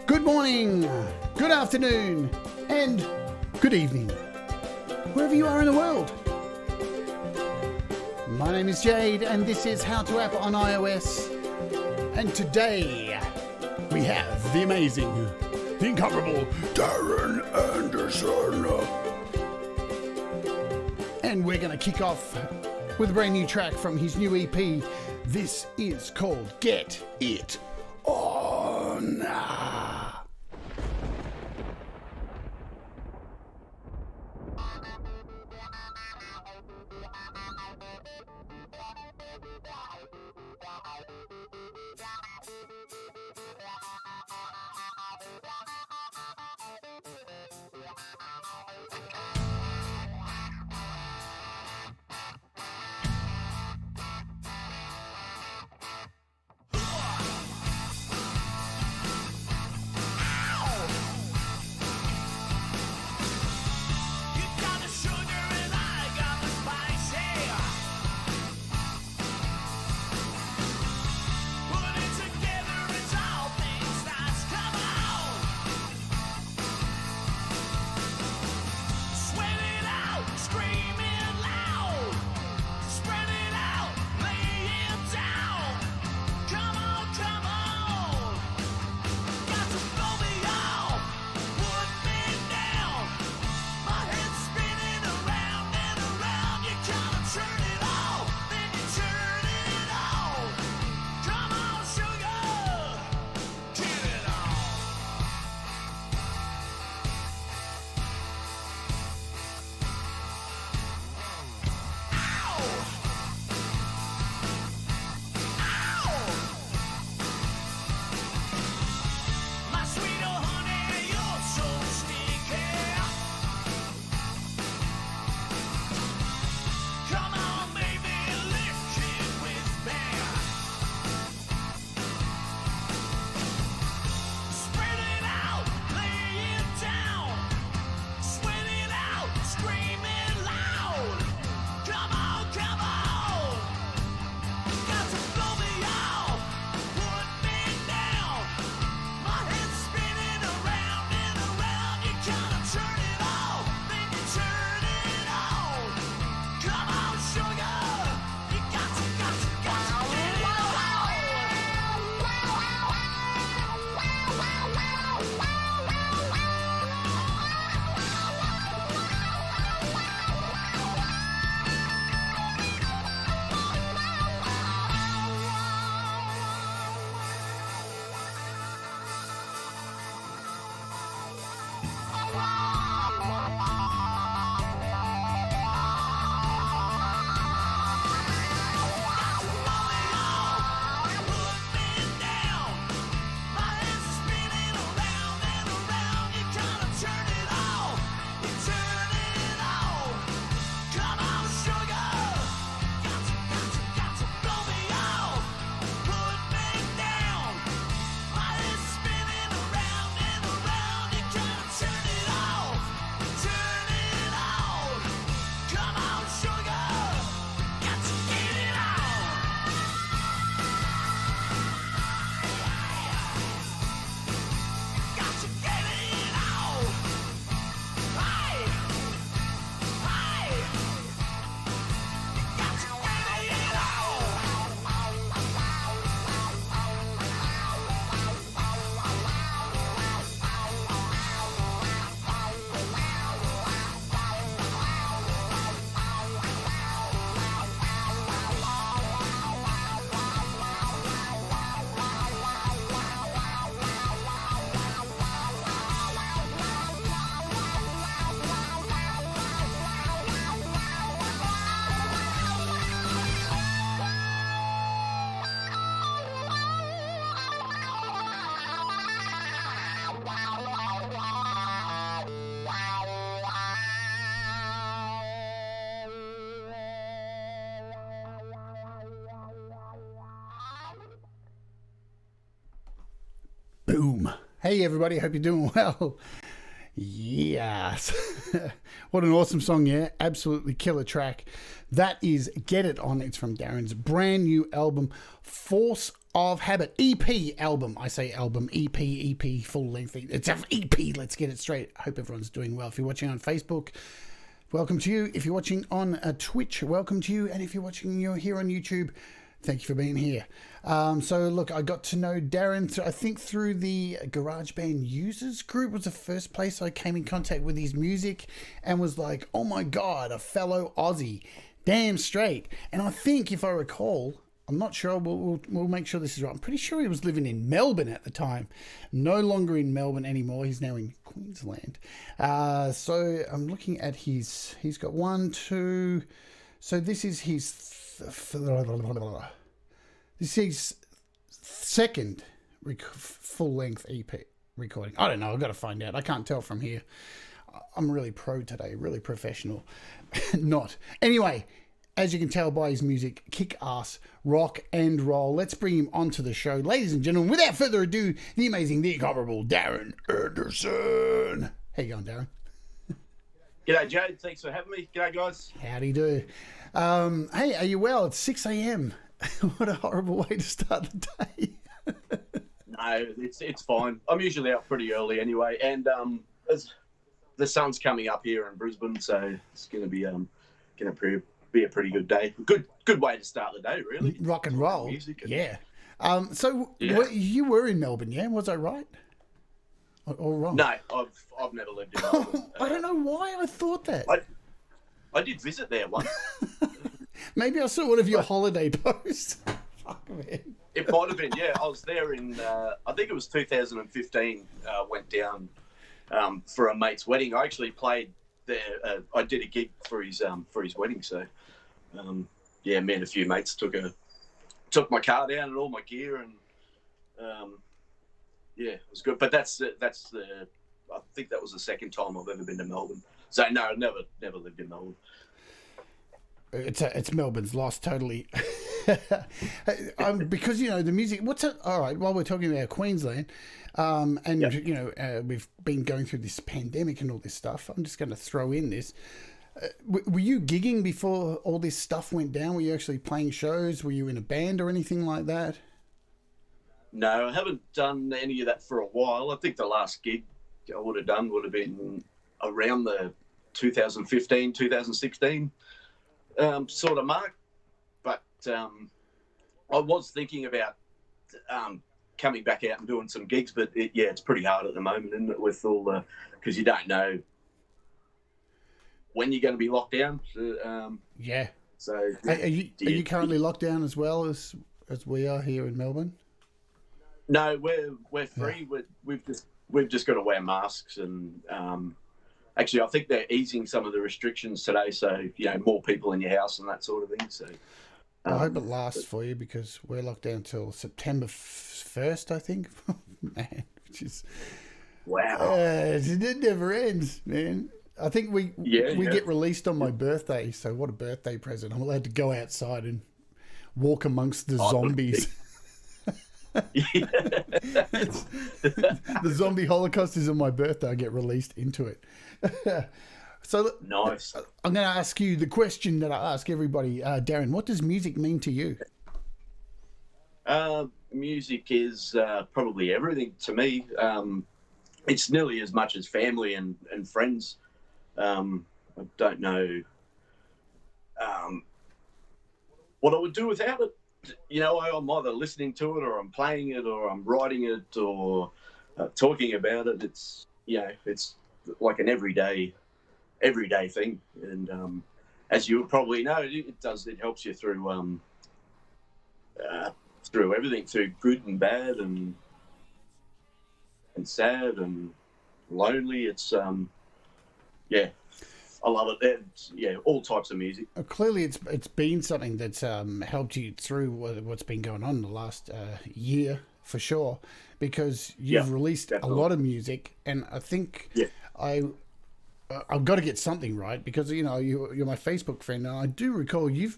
Good morning, good afternoon, and good evening, wherever you are in the world. My name is Jade, and this is How to App on iOS. And today, we have the amazing, the incomparable Daryn Anderson. And we're going to kick off with a brand new track from his new EP. This is called Get It On. Boom. Hey everybody, hope you're doing well. Yes. What an awesome song, yeah? Absolutely killer track. That is Get It On. It's from Daryn's brand new album, Force of Habit EP album. I say album, EP, full length. It's an EP. Let's get it straight. I hope everyone's doing well. If you're watching on Facebook, welcome to you. If you're watching on Twitch, welcome to you. And if you're here on YouTube, thank you for being here. So look, I got to know Daryn, I think through the GarageBand users group was the first place I came in contact with his music and was like, oh my God, a fellow Aussie. Damn straight. And I think, if I recall, I'm not sure, we'll make sure this is right. I'm pretty sure he was living in Melbourne at the time. No longer in Melbourne anymore. He's now in Queensland. So I'm looking at he's got 1, 2. So this is his second full-length EP recording. I don't know. I've got to find out. I can't tell from here. I'm really pro today, really professional. Not. Anyway, as you can tell by his music, kick-ass rock and roll. Let's bring him onto the show. Ladies and gentlemen, without further ado, the amazing, the incomparable Daryn Anderson. How you going, Daryn? G'day, Jade. Thanks for having me. G'day, guys. Howdy do. Hey, are you well? It's 6 a.m. What a horrible way to start the day. No, it's fine. I'm usually up pretty early anyway, and the sun's coming up here in Brisbane, so it's going to be be a pretty good day. Good way to start the day, really. Rock and roll. Music and, yeah. You were in Melbourne, yeah? Was I right? Or wrong? No, I've never lived in Melbourne. I don't know why I thought that. I did visit there once. Maybe I saw one of your holiday posts. Fuck, man. It might have been, yeah. I was there in, I think it was 2015, went down for a mate's wedding. I actually played there. I did a gig for his wedding, so yeah, me and a few mates took my car down and all my gear, and yeah, it was good. But that's the I think that was the second time I've ever been to Melbourne. So no, never lived in Melbourne. It's Melbourne's lost totally. Because the music. All right. While we're talking about Queensland, and yep. We've been going through this pandemic and all this stuff. I'm just going to throw in this. Were you gigging before all this stuff went down? Were you actually playing shows? Were you in a band or anything like that? No, I haven't done any of that for a while. I think the last gig I would have been around the 2015, 2016 sort of mark. But I was thinking about coming back out and doing some gigs, but it's pretty hard at the moment, isn't it, with all because you don't know when you're going to be locked down. Yeah. So are you currently locked down as well as we are here in Melbourne? No, we're free. Yeah. We've just got to wear masks, and actually, I think they're easing some of the restrictions today. So more people in your house and that sort of thing. So I hope it lasts for you, because we're locked down till September 1st, I think. Man, which is wow. It never ends, man. I think we get released on my birthday. So what a birthday present! I'm allowed to go outside and walk amongst the zombies. The zombie holocaust is on my birthday. I get released into it. So nice. I'm going to ask you the question that I ask everybody. Daryn, what does music mean to you? Music is probably everything to me. It's nearly as much as family and friends. I don't know what I would do without it. I'm either listening to it, or I'm playing it, or I'm writing it, or talking about it. It's it's like an everyday thing, and as you would probably know, it helps you through everything, through good and bad, and sad and lonely. It's I love it. All types of music. Clearly, it's been something that's helped you through what's been going on in the last year, for sure, because you've released definitely a lot of music, and I think I've got to get something right, because you're my Facebook friend, and I do recall you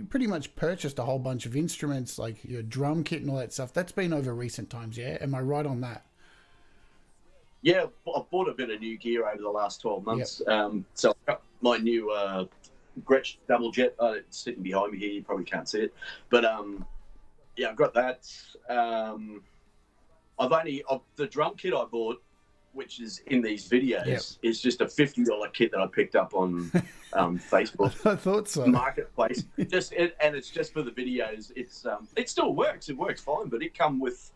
pretty much purchased a whole bunch of instruments, like your drum kit and all that stuff. That's been over recent times, yeah? Am I right on that? Yeah, I've bought a bit of new gear over the last 12 months. Yep. So I've got my new Gretsch double jet. It's sitting behind me here. You probably can't see it. But yeah, I've got that. The drum kit I bought, which is in these videos, is just a $50 kit that I picked up on Facebook. I thought so. Marketplace. And it's just for the videos. It still works. It works fine, but it come with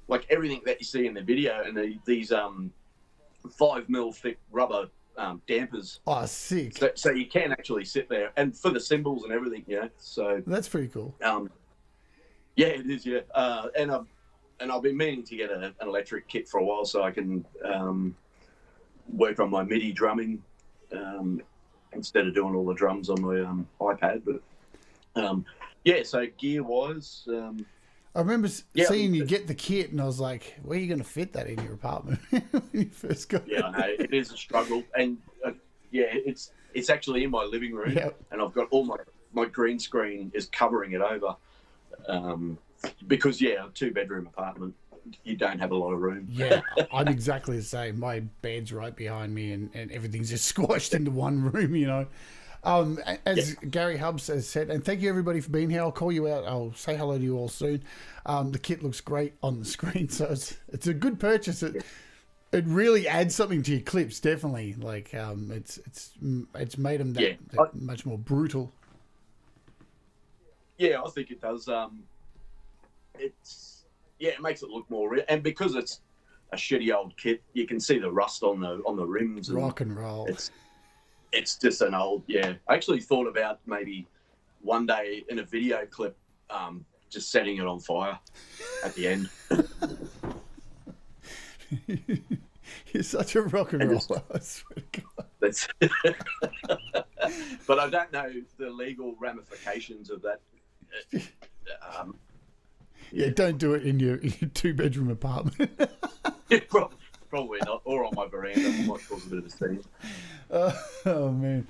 like everything that you see in the video, and these 5mm thick rubber dampers. Oh, sick! So you can actually sit there, and for the cymbals and everything, So that's pretty cool. Yeah, it is. Yeah, and I've been meaning to get an electric kit for a while so I can work on my MIDI drumming instead of doing all the drums on my iPad. But so gear-wise... I remember seeing you get the kit and I was like, where are you going to fit that in your apartment when you first got it? Yeah, I know. It is a struggle. And it's actually in my living room, and I've got all my green screen is covering it over. Because, a 2-bedroom apartment, you don't have a lot of room. Yeah, I'm exactly the same. My bed's right behind me and everything's just squashed into one room, As Gary Hubbs has said, and thank you everybody for being here. I'll call you out. I'll say hello to you all soon. The kit looks great on the screen, so it's a good purchase. It really adds something to your clips, definitely. Like it's made them that much more brutal. Yeah, I think it does. It makes it look more real, and because it's a shitty old kit, you can see the rust on the rims. Rock and roll. It's just an old, I actually thought about maybe one day in a video clip, just setting it on fire at the end. You're such a rock and roller. I swear to God. That's but I don't know the legal ramifications of that. Don't do it in your 2-bedroom apartment. Probably not, or on my veranda. It might cause a bit of a scene. Oh man!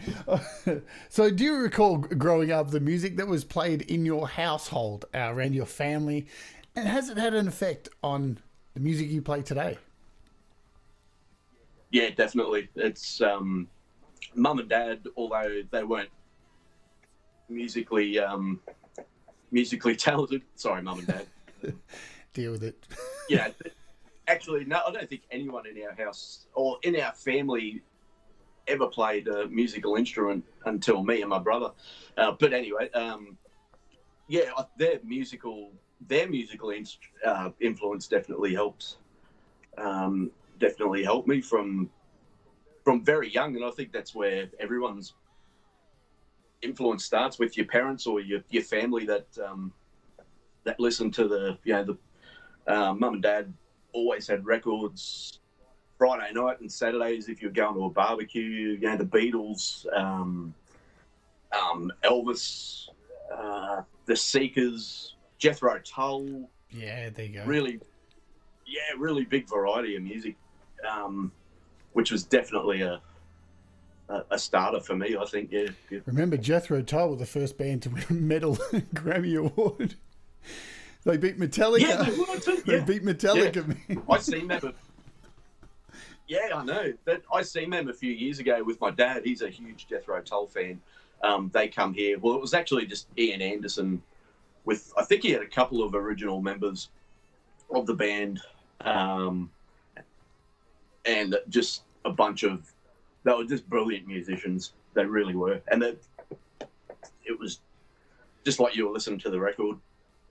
So, do you recall growing up the music that was played in your household around your family, and has it had an effect on the music you play today? Yeah, definitely. It's mum and dad, although they weren't musically talented. Sorry, mum and dad. Deal with it. Actually, no, I don't think anyone in our house or in our family ever played a musical instrument until me and my brother. But anyway, their musical influence definitely helps. Definitely helped me from very young, and I think that's where everyone's influence starts, with your parents or your family that listen to the mum and dad always had records Friday night and Saturdays if you're going to a barbecue, the Beatles, Elvis, the Seekers, Jethro Tull. Yeah, there you go. Really big variety of music, which was definitely a starter for me, I think. Yeah. Remember, Jethro Tull were the first band to win a metal Grammy Award. They beat Metallica. Yeah, they beat Metallica. Yeah. I seen them. Yeah, I know. I seen them a few years ago with my dad. He's a huge Jethro Tull fan. They come here. Well, it was actually just Ian Anderson I think he had a couple of original members of the band, and just a bunch of, they were just brilliant musicians. They really were. And it was just like you were listening to the record.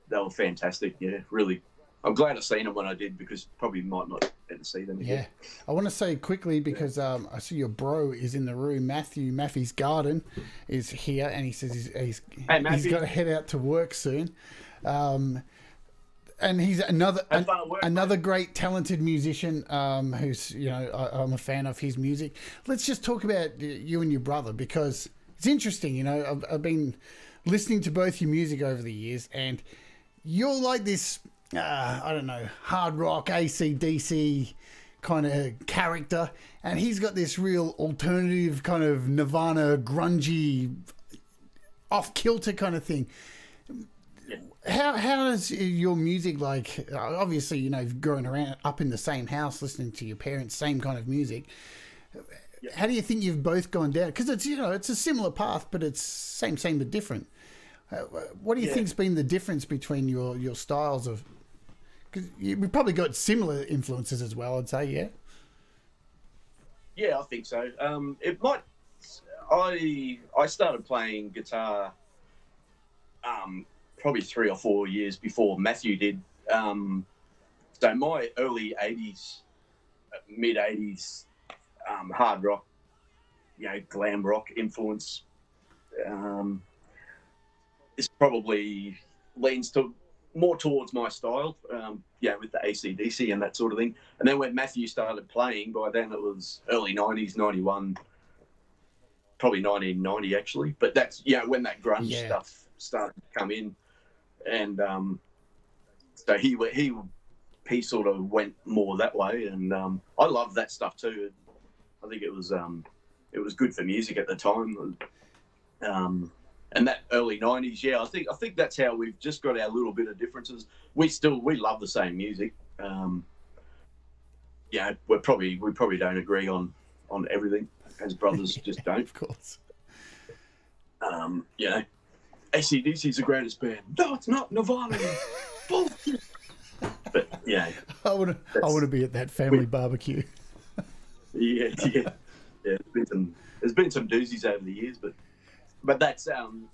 They were fantastic. Yeah, really. I'm glad I seen them when I did, because probably might not ever see them again. Yeah. I want to say quickly, because I see your bro is in the room. Matthew's Garden is here, and he says he's got to head out to work soon. And he's another great talented musician who's, I'm a fan of his music. Let's just talk about you and your brother, because it's interesting. I've been listening to both your music over the years, and you're like this, I don't know, hard rock, AC/DC kind of character, and he's got this real alternative kind of Nirvana, grungy, off-kilter kind of thing. How does your music, like, obviously, you've grown up in the same house listening to your parents, same kind of music. How do you think you've both gone down? Because it's, it's a similar path, but it's same but different. What do you think's been the difference between your styles of? Because we've probably got similar influences as well. I'd say, yeah. Yeah, I think so. It might. I started playing guitar probably 3 or 4 years before Matthew did. So my early 80s, mid 80s hard rock, glam rock influence is probably leans to more towards my style, with the AC/DC and that sort of thing. And then when Matthew started playing, by then it was early 90s, 91, probably 1990 actually. But that's, when that grunge stuff started to come in. And so he sort of went more that way. And I love that stuff too. I think it was good for music at the time. And that early 90s, I think that's how we've just got our little bit of differences. We love the same music. We probably don't agree on everything, as brothers just don't. Of course. AC/DC is the greatest band. No, it's not. Nirvana. Bullshit. But I want to be at that family barbecue. Yeah. There's been some doozies over the years, but that's and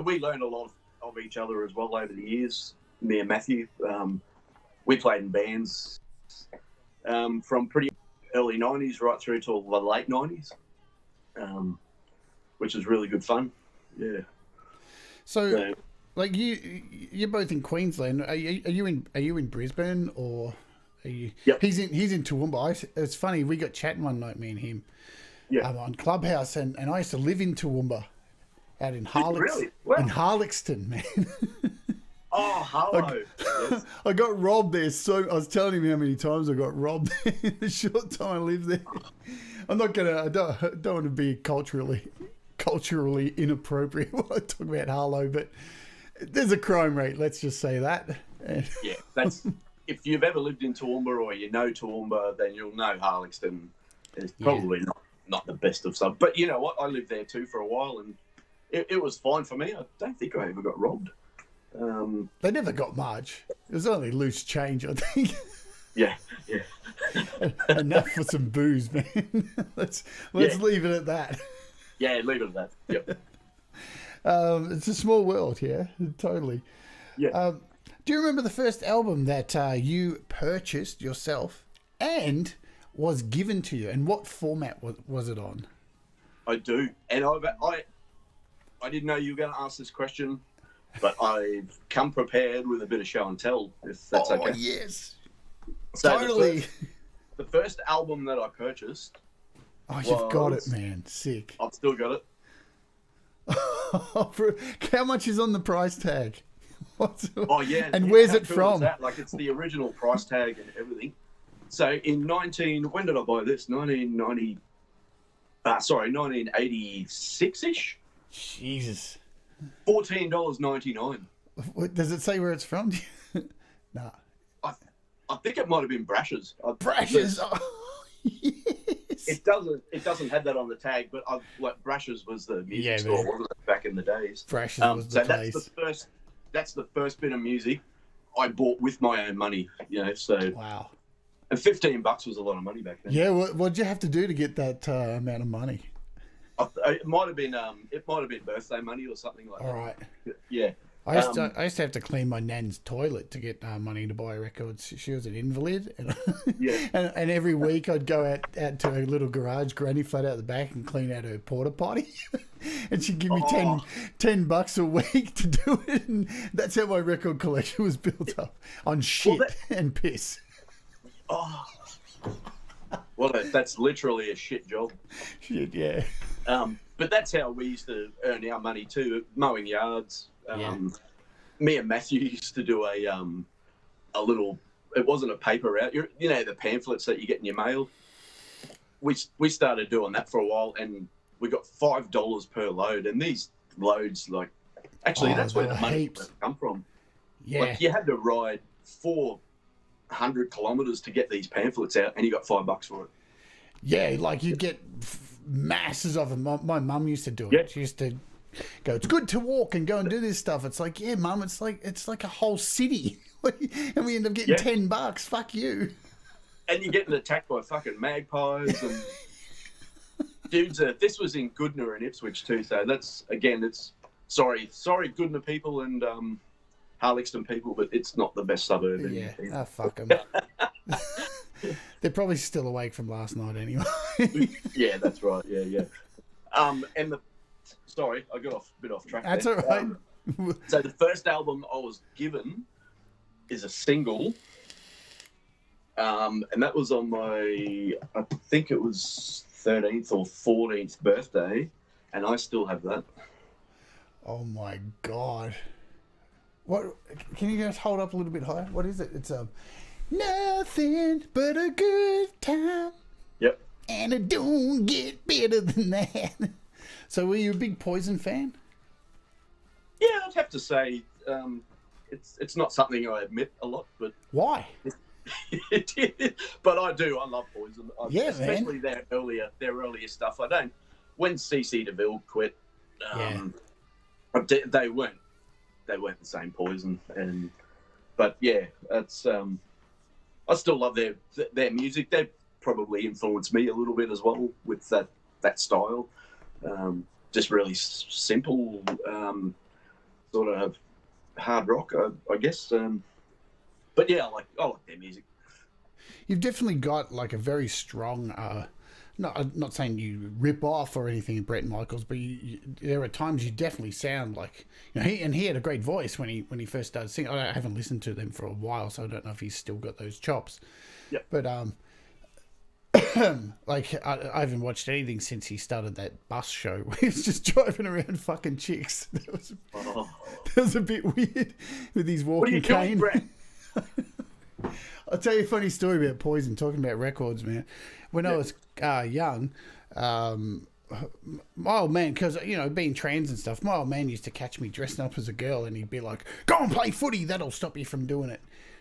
we learned a lot of each other as well over the years. Me and Matthew, we played in bands from pretty early 90s right through till the late 90s, which is really good fun. Yeah. So like you're both in Queensland. Are you in Brisbane or are you? Yep. He's in Toowoomba. It's funny, we got chatting one night, me and him, on Clubhouse, and I used to live in Toowoomba, out in Really? Wow. in Harlexton, man. Oh, hello. Yes. I got robbed there. So I was telling him how many times I got robbed in the short time I lived there. I don't want to be culturally inappropriate when I talk about Harlow, but there's a crime rate. Let's just say that. Yeah, that's if you've ever lived in Toowoomba or you know Toowoomba, then you'll know Harlexton is probably not the best of some. But you know what? I lived there too for a while, and it was fine for me. I don't think I ever got robbed. They never got much. It was only loose change, I think. Yeah. Enough for some booze, man. Let's leave it at that. Yeah, leave it at that. Yep. It's a small world, yeah, totally. Yeah. Do you remember the first album that you purchased yourself and was given to you, and what format was it on? I do, and I didn't know you were going to ask this question, but I've come prepared with a bit of show and tell, if that's okay. Oh, yes. So Totally. The first album that I purchased. Oh, you've got it, man. Sick. I've still got it. How much is on the price tag? And where's it from? Like, it's the original price tag and everything. So when did I buy this? 1986-ish? Jesus. $14.99. Does it say where it's from? Nah. I think it might have been Brash's. Brash's. Oh, yes. It doesn't have that on the tag, but Brash's was the music store, wasn't it, back in the days? Brash's was the place. That's the first bit of music I bought with my own money. So wow. And $15 was a lot of money back then. Yeah, what'd you have to do to get that amount of money? It might have been birthday money or something like that. All right. Yeah. I used to have to clean my nan's toilet to get money to buy records. She was an invalid, and and every week I'd go out to her little garage, granny flat out the back, and clean out her porta potty, and she'd give me $10 a week to do it, and that's how my record collection was built up on shit and piss. Oh, well, that's literally a shit job. Shit, yeah. But that's how we used to earn our money too, mowing yards. Me and Matthew used to do a little. It wasn't a paper route. The pamphlets that you get in your mail. We started doing that for a while, and we got $5 per load. And these loads, that's where the money come from. Yeah, you had to ride 400 kilometers to get these pamphlets out, and you got $5 for it. Yeah, you get masses of them. My mum used to do it. Yeah. She used to go, it's good to walk and go and do this stuff. It's like, yeah, Mum, it's like a whole city, and we end up getting $10. Fuck you. And you're getting attacked by fucking magpies and dudes. This was in Goodna and Ipswich too, so that's again, it's sorry, Goodna people and Harlexton people, but it's not the best suburb. Yeah, fuck them. They're probably still awake from last night anyway. Yeah, that's right. Yeah. And sorry, I got a bit off track. That's there. all right. So the first album I was given is a single, and that was on my, I think it was 13th or 14th birthday, and I still have that. Oh my God! What? Can you just hold up a little bit higher? What is it? It's nothing but a good time. Yep. And it don't get better than that. So were you a big Poison fan? Yeah, I'd have to say it's not something I admit a lot, but why? But I do. I love Poison. Especially man. their earlier stuff. I don't. When CC DeVille quit, they weren't the same Poison, but yeah, it's I still love their music. They probably influenced me a little bit as well with that style. Just really simple, sort of hard rock, I guess. But yeah, I like their music. You've definitely got like a very strong. I'm not saying you rip off or anything in Bret Michaels, but there are times you definitely sound like, he had a great voice when he first started singing. I haven't listened to them for a while, so I don't know if he's still got those chops. Yeah. But like I haven't watched anything since he started that bus show where he's just driving around fucking chicks. That was a bit weird with his walking cane. What are you doing, Brett? I'll tell you a funny story about Poison, talking about records, man. When I was young, my old man, because, being trans and stuff, my old man used to catch me dressing up as a girl and he'd be like, go and play footy, that'll stop you from doing it.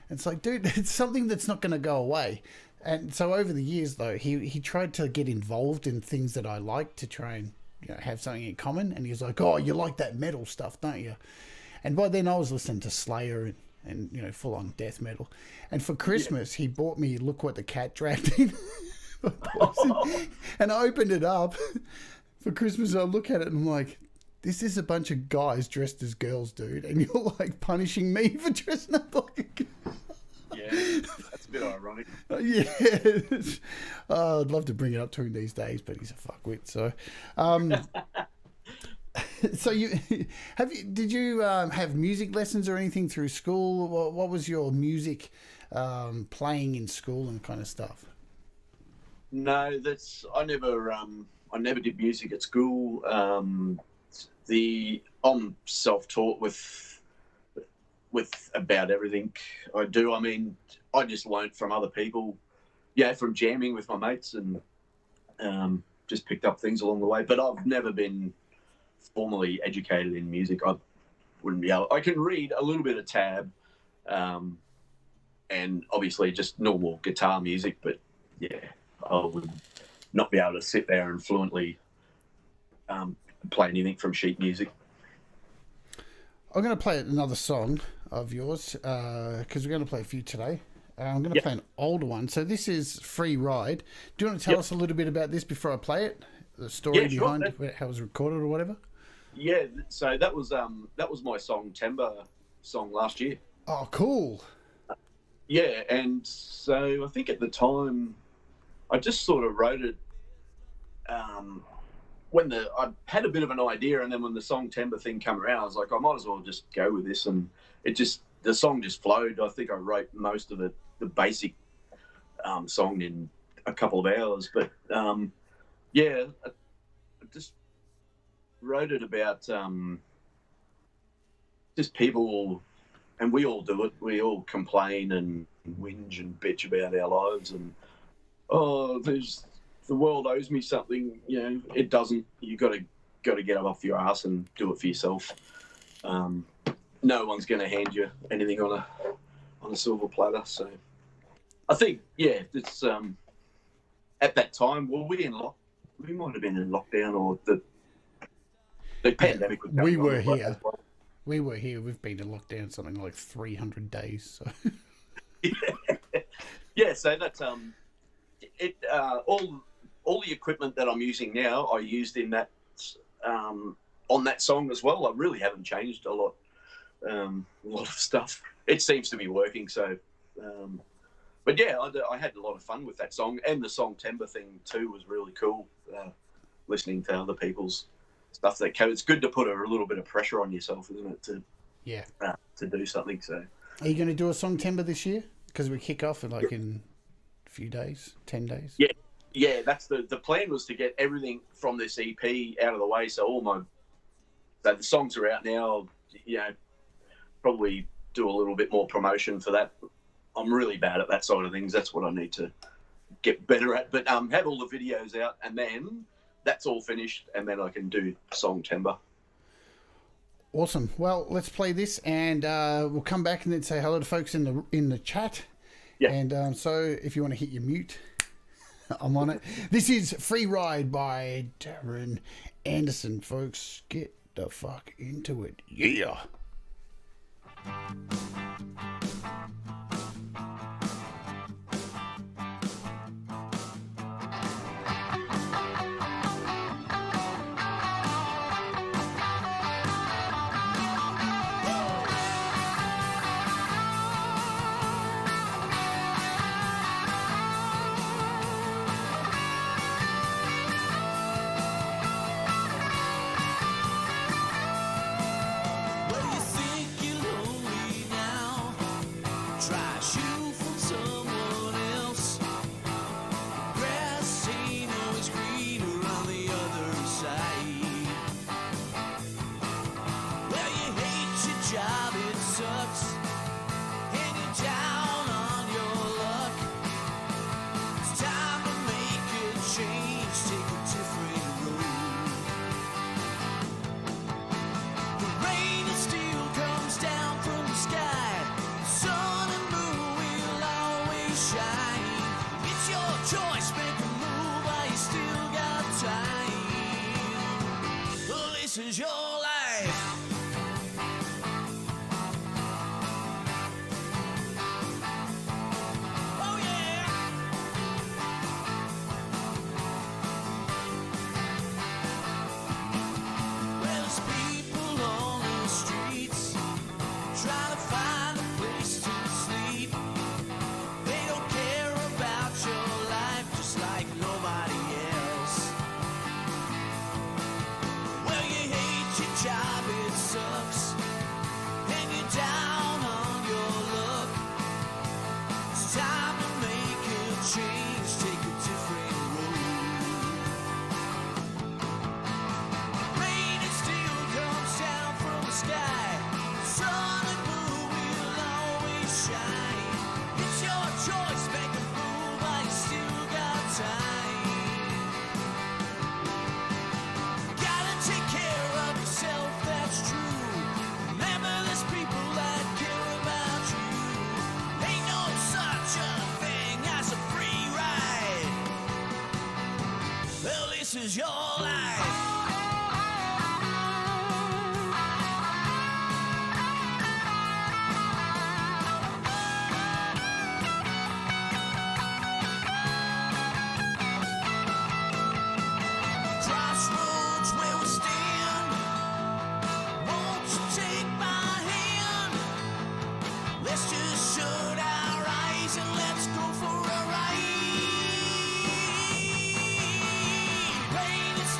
And it's like, dude, it's something that's not going to go away. And so over the years, though, he tried to get involved in things that I liked to try and have something in common. And he was like, oh, you like that metal stuff, don't you? And by then I was listening to Slayer and full-on death metal. And for Christmas, he bought me Look What the Cat Dragged In. And I opened it up for Christmas. I look at it and I'm like, this is a bunch of guys dressed as girls, dude. And you're like punishing me for dressing up like a girl. Yeah, that's a bit ironic. Yeah. I'd love to bring it up to him these days, but he's a fuckwit. So, so did you have music lessons or anything through school? What was your music playing in school and kind of stuff? No, I never did music at school. I'm self-taught with about everything I do. I mean, I just learnt from other people, from jamming with my mates and just picked up things along the way. But I've never been formally educated in music. I wouldn't be able. I can read a little bit of tab, and obviously just normal guitar music. But yeah, I would not be able to sit there and fluently play anything from sheet music. I'm going to play another song of yours because we're going to play a few today. I'm going to play an older one. So this is Free Ride. Do you want to tell us a little bit about this before I play it? The story behind how it was recorded or whatever? Yeah, so that was my song, Timber song last year. Oh, cool. Yeah, and so I think at the time I just sort of wrote it when I had a bit of an idea, and then when the song Timber thing came around, I was like, I might as well just go with this, and the song just flowed. I think I wrote most of the basic song in a couple of hours, but I just wrote it about just people, and we all do it. We all complain and whinge and bitch about our lives, and the world owes me something. It doesn't. You got to get up off your ass and do it for yourself. No one's going to hand you anything on a silver platter. So I think it's at that time. Well, we might have been in lockdown, or The pandemic was going We on were as well. here. We were here. We've been in lockdown something like 300 days. So. Yeah, so that's all the equipment that I'm using now, I used in that on that song as well. I really haven't changed a lot of stuff. It seems to be working. So, but yeah, I had a lot of fun with that song, and the song Timber thing too was really cool. Listening to other people's stuff that came. It's good to put a little bit of pressure on yourself, isn't it? To do something. So, are you going to do a song Timber this year? Because we kick off in a few days, 10 days. Yeah. That's the plan, was to get everything from this EP out of the way. So the songs are out now. You know, probably do a little bit more promotion for that. I'm really bad at that side of things. That's what I need to get better at. But have all the videos out, and then that's all finished, and then I can do song Timber. Awesome. Well, let's play this, and we'll come back and then say hello to folks in the chat. Yeah. And so, if you want to hit your mute, I'm on it. This is Free Ride by Daryn Anderson, folks. Get the fuck into it. Yeah. This is your life. Oh yeah. Well, there's people on the streets trying to find a place to sleep. They don't care about your life, just like nobody else. Well, you hate your job, it sucks, and you're down on your luck. It's time to make a change, take a different road. Rain, it still comes down from the sky. Sun and moon will always shine. It's your choice, make a move while you still got time. Gotta take care of yourself, that's true. Remember, there's people that care about you. Ain't no such a thing as a free ride. Well, this is your life. Crossroads where we stand. Won't you take my hand? Let's just shut our eyes and let's go for a ride. Rain, it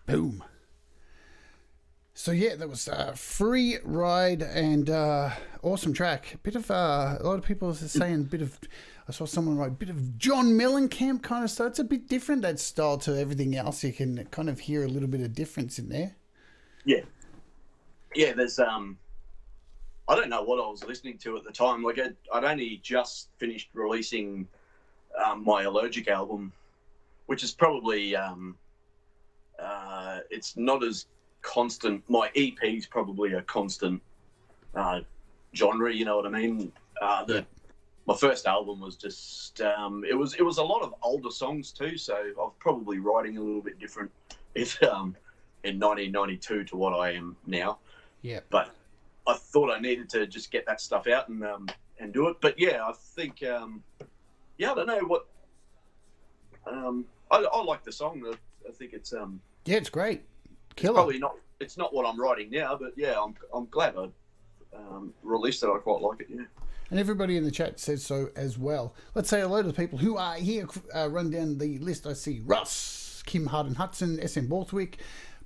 Boom. So yeah, that was Free Ride and awesome track. Bit of a lot of people are saying I saw someone write bit of John Mellencamp kind of stuff. It's a bit different, that style, to everything else. You can kind of hear a little bit of difference in there. Yeah. There's I don't know what I was listening to at the time. Like I'd only just finished releasing my Allergic album, which is probably it's not as constant. My EP is probably a constant genre, you know what I mean? My first album was just it was a lot of older songs too, so I was probably writing a little bit different in 1992 to what I am now. Yeah. But I thought I needed to just get that stuff out and do it. But yeah, I think I don't know what I like the song. I think it's yeah, it's great. Killer. Probably not. It's not what I'm writing now, but yeah, I'm glad I released it. I quite like it. Yeah. And everybody in the chat says so as well. Let's say hello to the people who are here. Run down the list. I see Russ, Kim Harden Hudson, SM Borthwick,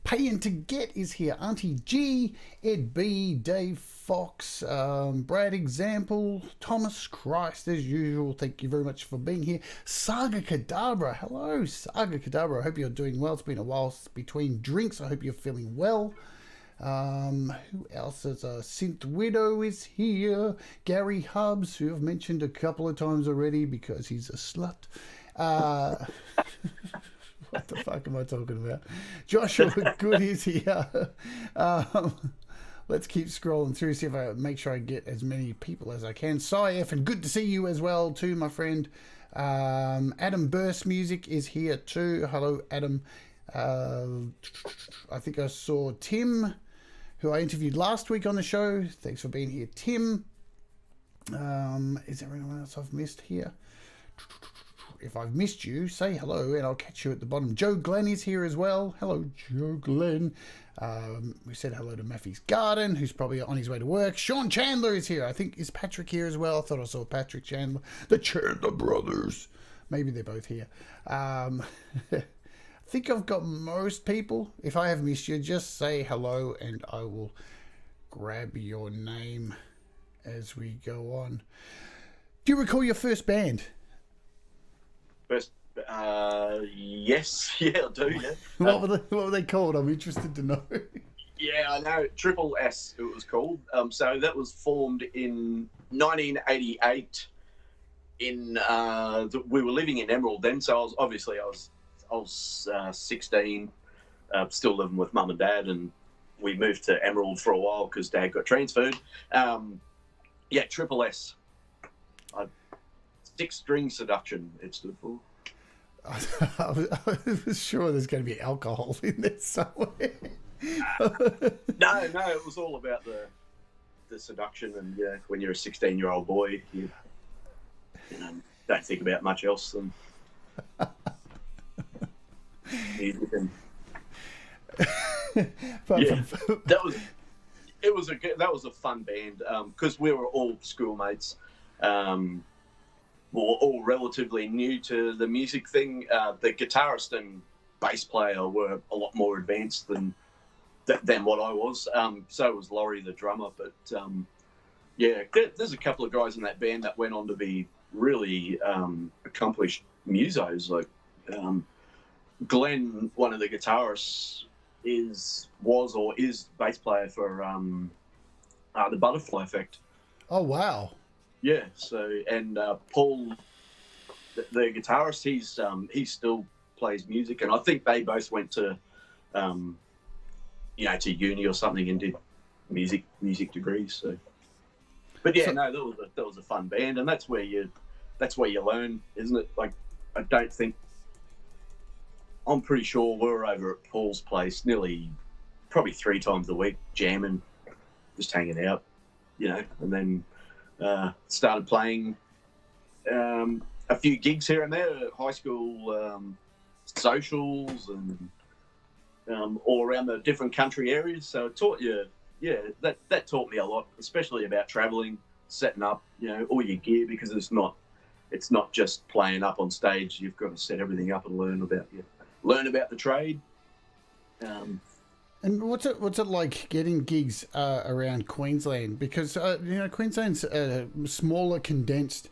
Paying to Get is here. Auntie G, Ed B, Dave Fox, Brad Example, Thomas Christ as usual. Thank you very much for being here. Saga Kadabra. Hello, Saga Kadabra. I hope you're doing well. It's been a while between drinks. I hope you're feeling well. Who else is Synth Widow is here. Gary Hubbs, who I've mentioned a couple of times already because he's a slut. What the fuck am I talking about? Joshua Good is here. Let's keep scrolling through, see if I make sure I get as many people as I can. Cy-F, and good to see you as well too, my friend. Adam Burst Music is here too. Hello, Adam. I think I saw Tim, who I interviewed last week on the show. Thanks for being here, Tim. Is there anyone else I've missed here? If I've missed you, say hello and I'll catch you at the bottom. Joe Glenn is here as well. Hello, Joe Glenn. We said hello to Maffey's Garden, who's probably on his way to work. Sean Chandler is here. I think, is Patrick here as well? I thought I saw Patrick Chandler. The Chandler brothers. Maybe they're both here. I think I've got most people. If I have missed you, just say hello and I will grab your name as we go on. Do you recall your first band? First, yes, yeah, I do. Yeah. What were they called? I'm interested to know. Yeah, I know. Triple S, it was called. So that was formed in 1988. We were living in Emerald then, so I was 16, still living with mum and dad, and we moved to Emerald for a while because dad got transferred. Triple S. Six-string seduction, it stood for. I was sure there's going to be alcohol in there somewhere. No, it was all about the seduction, and when you're a 16-year-old boy, you don't think about much else than music. And that was a fun band because we were all schoolmates. Were all relatively new to the music thing. The guitarist and bass player were a lot more advanced than what I was. So was Laurie, the drummer. But there's a couple of guys in that band that went on to be really accomplished musos. Like Glenn, one of the guitarists, was bass player for the Butterfly Effect. Oh wow! Yeah. So and Paul, the guitarist, he still plays music, and I think they both went to, to uni or something and did music degrees. So, but yeah, that was a fun band, and that's where you learn, isn't it? Like, I'm pretty sure we're over at Paul's place probably 3 times a week, jamming, just hanging out, and then started playing a few gigs here and there at high school socials and all around the different country areas. So it taught you, that taught me a lot, especially about traveling, setting up, all your gear, because it's not just playing up on stage. You've got to set everything up and learn about the trade. And what's it like getting gigs around Queensland? Because Queensland's a smaller, condensed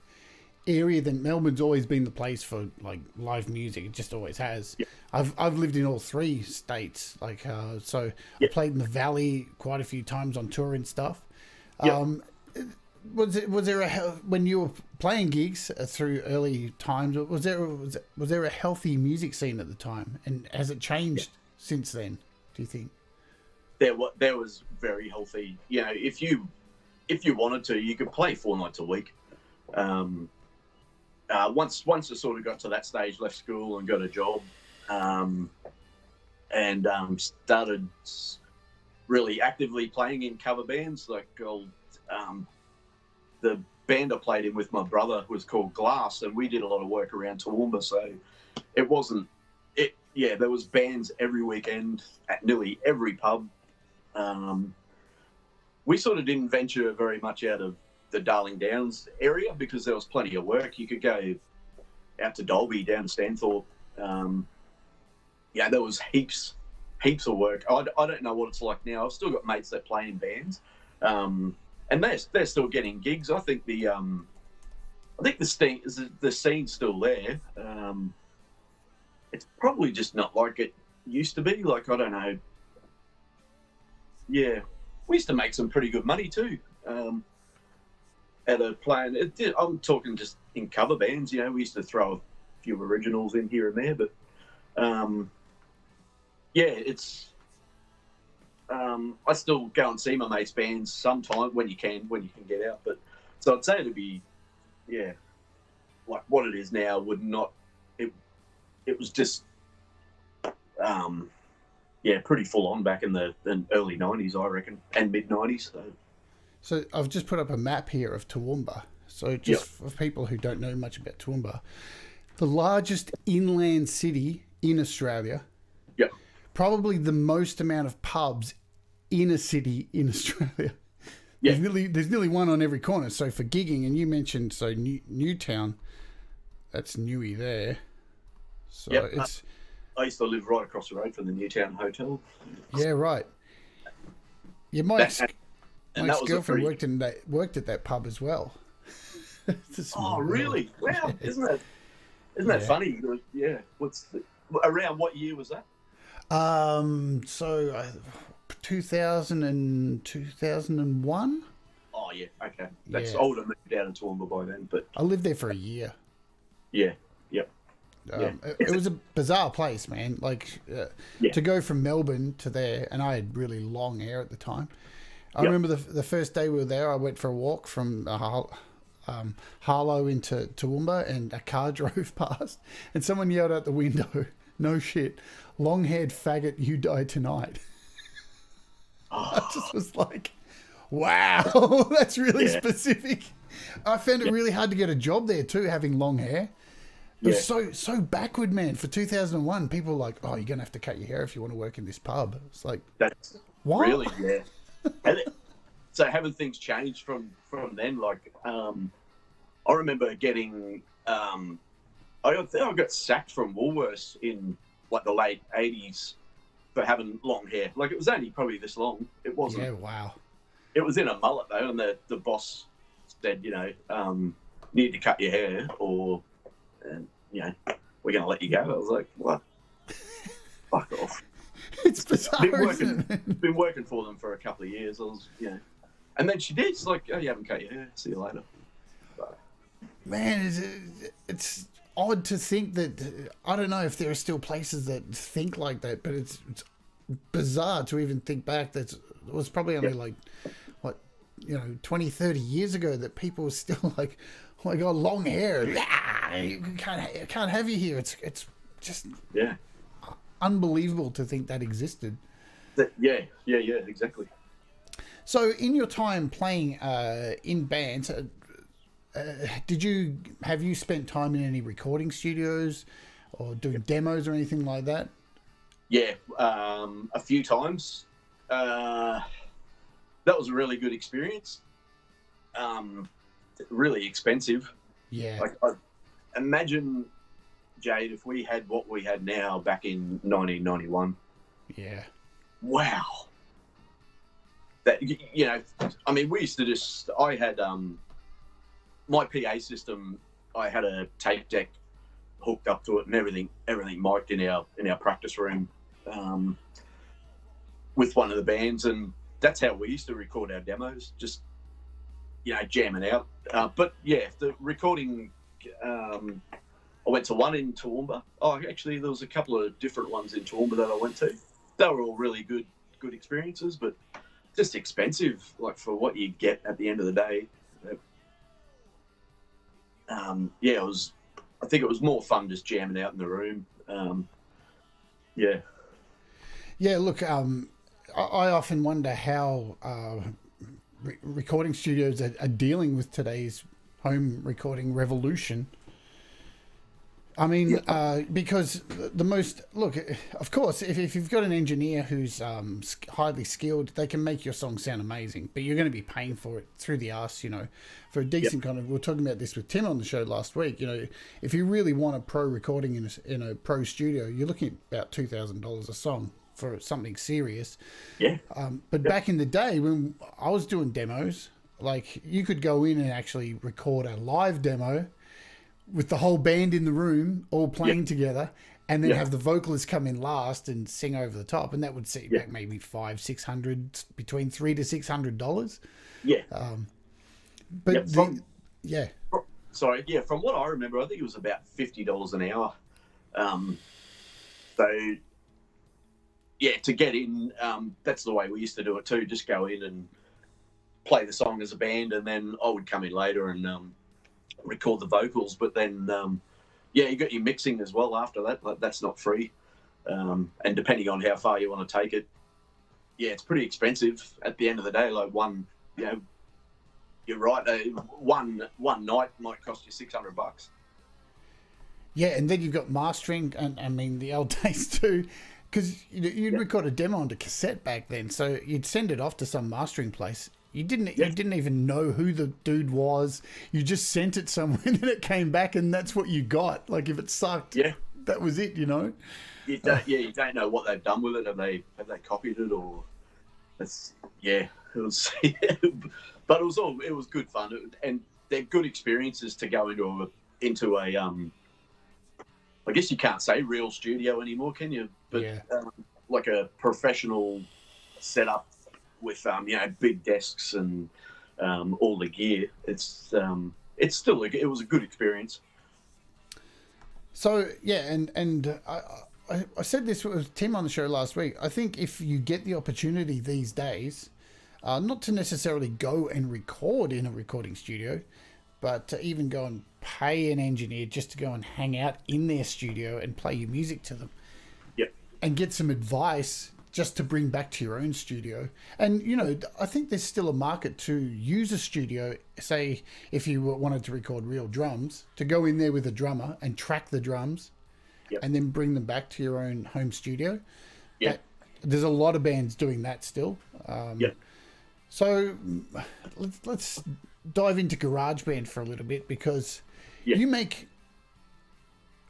area than Melbourne's always been the place for like live music. It just always has. Yeah. I've lived in all three states. So I played in the Valley quite a few times on tour and stuff. Yeah. Was there when you were playing gigs through early times? Was there a healthy music scene at the time, and has it changed since then? Do you think? There was very healthy. You know, if you wanted to, you could play 4 nights a week. Once I sort of got to that stage, left school and got a job, and started really actively playing in cover bands. Like the band I played in with my brother was called Glass, and we did a lot of work around Toowoomba. So it wasn't it. Yeah, there was bands every weekend at nearly every pub. We sort of didn't venture very much out of the Darling Downs area because there was plenty of work. You could go out to Dalby, down to Stanthorpe. There was heaps of work. I don't know what it's like now. I've still got mates that play in bands, and they're still getting gigs. I think the scene's still there. It's probably just not like it used to be. Like, I don't know. Yeah, we used to make some pretty good money too. At a play, I'm talking just in cover bands. You know, we used to throw a few originals in here and there, but it's. I still go and see my mates' bands sometime when you can get out. But so I'd say it'd be, like what it is now would not. It was just, pretty full on back in the early '90s, I reckon, and mid '90s. So I've just put up a map here of Toowoomba. So just for people who don't know much about Toowoomba, the largest inland city in Australia. Yep. Probably the most amount of pubs in a city in Australia. Yeah. There's nearly one on every corner. So for gigging, and you mentioned Newtown, that's Newey there. So it's. I used to live right across the road from the Newtown Hotel. Yeah, right. Yeah, my ex-girlfriend worked at that pub as well. Oh, really? Wow! Isn't that funny? Yeah. Around what year was that? 2001. Oh yeah, okay. I would have moved down to Toowoomba by then, but I lived there for a year. Yeah. Yep. It was a bizarre place, man. Like to go from Melbourne to there, and I had really long hair at the time. I remember the first day we were there, I went for a walk from Harlow into Toowoomba, and a car drove past, and someone yelled out the window, "No shit, long-haired faggot, you die tonight." I just was like, wow, that's really specific. I found it really hard to get a job there too, having long hair. It was so backward, man. For 2001, people were like, "Oh, you're gonna have to cut your hair if you want to work in this pub." It's like, that's what? Really, yeah. So haven't things changed from then? Like, I remember getting, I got sacked from Woolworths in like the late '80s for having long hair. Like, it was only probably this long. It wasn't. Yeah, wow. It was in a mullet though, and the boss said, need to cut your hair, or we're going to let you go. I was like, what? Fuck off. It's bizarre. Been working for them for a couple of years. I was, and then she did. She's like, "Oh, you haven't cut your hair. See you later." But, man, it's odd to think that. I don't know if there are still places that think like that, but it's bizarre to even think back. It was probably only like, 20, 30 years ago that people were still like, "Oh my god, long hair! You can't have you here." It's just unbelievable to think that existed. Exactly. So, in your time playing in bands, have you spent time in any recording studios or doing demos or anything like that? Yeah, a few times. That was a really good experience. Really expensive. Yeah. Like, imagine, Jade, if we had what we had now back in 1991. Yeah. Wow. That, you know, I mean, we used to just, I had my PA system, I had a tape deck hooked up to it and everything mic'd in our practice room with one of the bands, and that's how we used to record our demos, just, you know, jamming out. But yeah, the recording, I went to one in Toowoomba. Oh, actually, there was a couple of different ones in Toowoomba that I went to. They were all really good experiences, but just expensive, like for what you get at the end of the day. Yeah, it was. I think it was more fun just jamming out in the room. Yeah. Yeah, look, I often wonder how recording studios are dealing with today's home recording revolution. I mean, because look, of course, if you've got an engineer who's highly skilled, they can make your song sound amazing, but you're going to be paying for it through the arse, you know, for a decent kind of, we were talking about this with Tim on the show last week, you know, if you really want a pro recording in a pro studio, you're looking at about $2,000 a song for something serious. Yeah. But back in the day when I was doing demos, like you could go in and actually record a live demo with the whole band in the room all playing together, and then have the vocalist come in last and sing over the top, and that would set you back maybe $500-600, between $300 to $600. Yeah. But from what I remember, I think it was about $50 an hour. So yeah, to get in, that's the way we used to do it too. Just go in and play the song as a band, and then I would come in later and record the vocals. But then, you got your mixing as well after that. That's not free, and depending on how far you want to take it, it's pretty expensive at the end of the day. Like one, you know, you're right. One night might cost you $600. Yeah, and then you've got mastering, and I mean the old days too, because you'd record a demo onto cassette back then, so you'd send it off to some mastering place. You didn't even know who the dude was. You just sent it somewhere, and then it came back, and that's what you got. Like if it sucked, that was it. You know. You don't know what they've done with it. Have they copied it, or it was. But it was good fun, and they're good experiences to go into a I guess you can't say real studio anymore, can you? But like a professional setup with big desks and all the gear. It's still it was a good experience. So and I said this with Tim on the show last week. I think if you get the opportunity these days, not to necessarily go and record in a recording studio, but to even go and pay an engineer just to go and hang out in their studio and play your music to them, and get some advice just to bring back to your own studio. And, you know, I think there's still a market to use a studio, say, if you wanted to record real drums, to go in there with a drummer and track the drums and then bring them back to your own home studio. There's a lot of bands doing that still. So let's dive into GarageBand for a little bit, because you make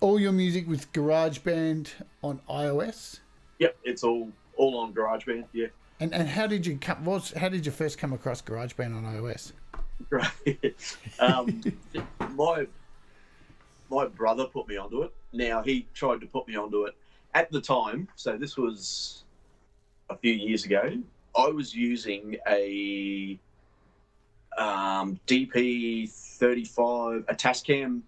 all your music with GarageBand on iOS? Yep, it's all on GarageBand, And how did you first come across GarageBand on iOS? My brother put me onto it. Now, he tried to put me onto it at the time. So this was a few years ago. I was using a DP35, a Tascam,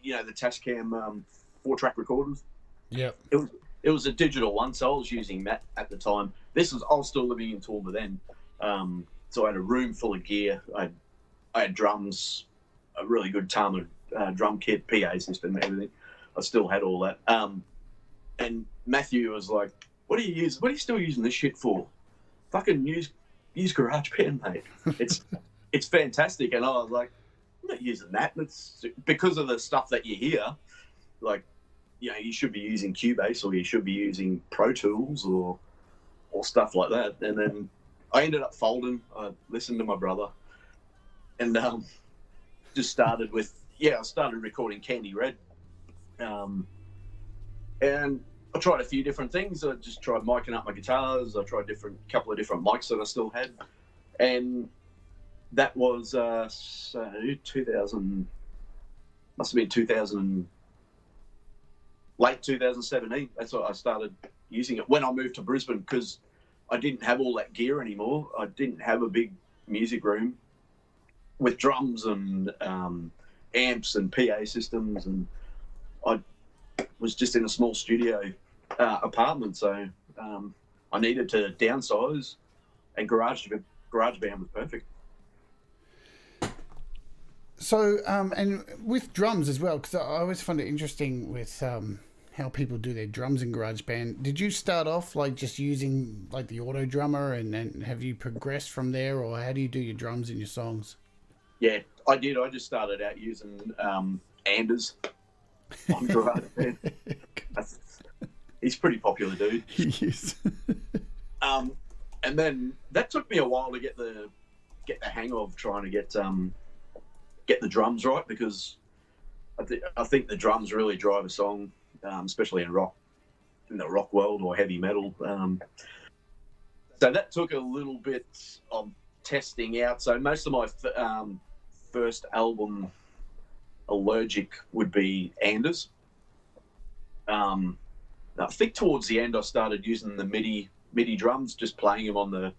the Tascam 4-track recorders. Yeah. It was a digital one, so I was using that at the time. I was still living in Toowoomba then. So I had a room full of gear. I had drums, a really good Tama drum kit, PA system, everything. I still had all that. And Matthew was like, what are you still using this shit for? Fucking use GarageBand, mate. It's fantastic. And I was like, I'm not using that. It's because of the stuff that you hear, like, you should be using Cubase, or you should be using Pro Tools or stuff like that. And then I ended up folding. I listened to my brother, and just started with I started recording Candy Red, and I tried a few different things. I just tried micing up my guitars. I tried couple of different mics that I still had, and that was so 2000, must have been 2000, late 2017. That's what I started using it when I moved to Brisbane, because I didn't have all that gear anymore. I didn't have a big music room with drums and amps and PA systems, and I was just in a small studio apartment, so I needed to downsize, and GarageBand was perfect. So, and with drums as well, because I always find it interesting with how people do their drums in GarageBand. Did you start off like just using like the auto drummer, and then have you progressed from there, or how do you do your drums in your songs? Yeah, I did. I just started out using Anders on GarageBand. He's a pretty popular dude. He is. And then that took me a while to get the hang of trying to get the drums right, because I think the drums really drive a song, especially in the rock world or heavy metal. So that took a little bit of testing out. So most of my first album, Allergic, would be Anders. I think towards the end I started using the MIDI drums, just playing them on the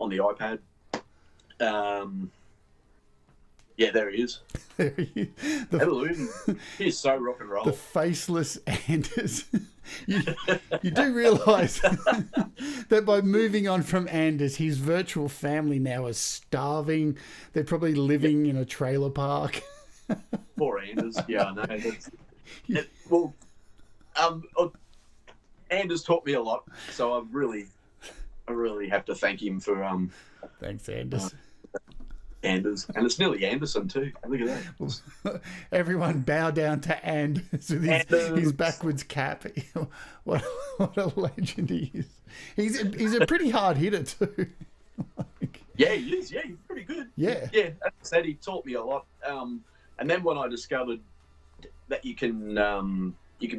iPad. Yeah, there he is. Hello. He's so rock and roll. The faceless Anders. You do realise that by moving on from Anders, his virtual family now is starving. They're probably living in a trailer park. Poor Anders. Yeah, I know. Well, Anders taught me a lot, so I really have to thank him for Thanks, Anders. Anders, and it's nearly Anderson too. Look at that. Everyone bow down to Anders with his backwards cap. What a legend he is. He's a pretty hard hitter too. Yeah, he is. Yeah, he's pretty good. Yeah. As I said, he taught me a lot. And then when I discovered that you can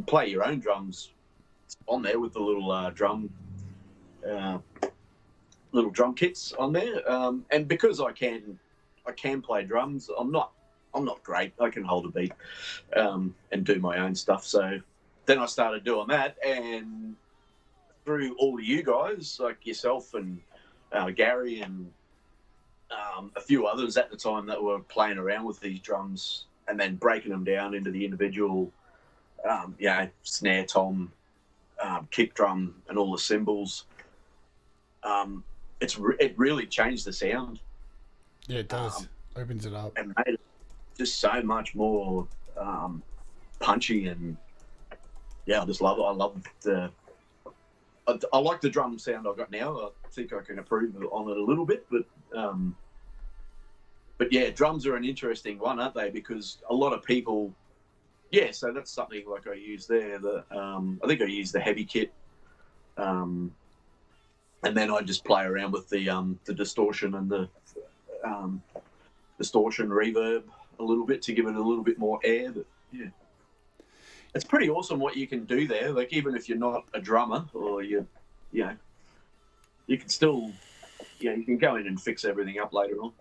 play your own drums on there with the little drum kits on there, and because I can play drums, I'm not great. I can hold a beat and do my own stuff. So then I started doing that, and through all of you guys like yourself and Gary and a few others at the time that were playing around with these drums and then breaking them down into the individual snare tom, kick drum, and all the cymbals. It really changed the sound. Yeah, it does. Opens it up. And made it just so much more punchy, and yeah, I just love it. I love I like the drum sound I've got now. I think I can improve on it a little bit, but yeah, drums are an interesting one, aren't they? Because a lot of people, yeah, so that's something like I use there. I think I use the heavy kit, and then I just play around with the distortion and the distortion reverb a little bit to give it a little bit more air. But yeah, it's pretty awesome what you can do there. Like, even if you're not a drummer, or you can still, you can go in and fix everything up later on.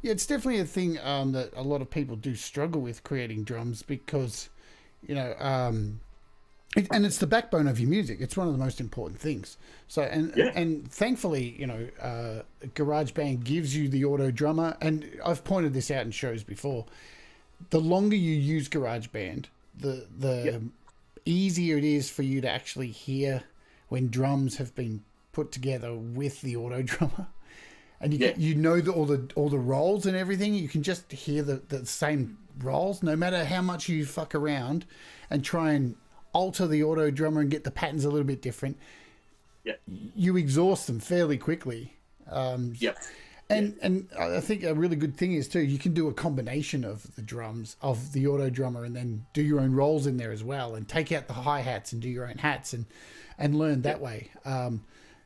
Yeah, it's definitely a thing that a lot of people do struggle with creating drums, because, and it's the backbone of your music. It's one of the most important things. So, and thankfully, GarageBand gives you the auto drummer, and I've pointed this out in shows before. The longer you use GarageBand, the easier it is for you to actually hear when drums have been put together with the auto drummer. And all the rolls and everything. You can just hear the same rolls, no matter how much you fuck around and try and alter the auto drummer and get the patterns a little bit different. Yeah, you exhaust them fairly quickly. And I think a really good thing is too, you can do a combination of the drums of the auto drummer and then do your own rolls in there as well, and take out the hi-hats and do your own hats and learn that way.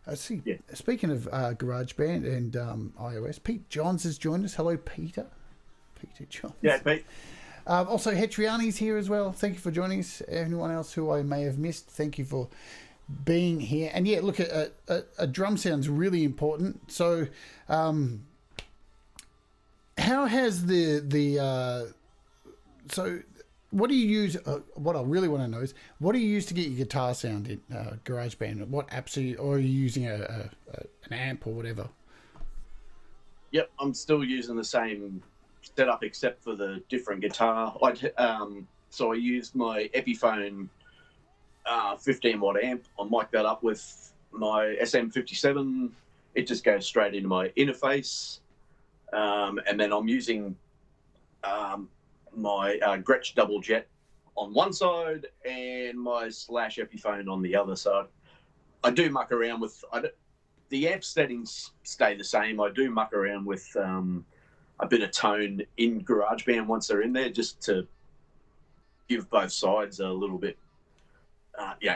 I see. Yeah. Speaking of GarageBand and iOS, Pete Johns has joined us. Hello, Peter. Peter Johns. Yeah, Pete. Also, Hetriani's here as well. Thank you for joining us. Anyone else who I may have missed, thank you for being here. And yeah, look, a drum sound's really important. So, how has so what do you use? What I really want to know is, what do you use to get your guitar sound in GarageBand? What apps are you using an amp or whatever? Yep, I'm still using the same setup except for the different guitar. So I used my Epiphone 15 watt amp. I mic that up with my SM57. It just goes straight into my interface. And then I'm using my Gretsch double jet on one side and my Slash Epiphone on the other side. I do muck around with the amp settings stay the same. I do muck around with a bit of tone in GarageBand once they're in there, just to give both sides a little bit.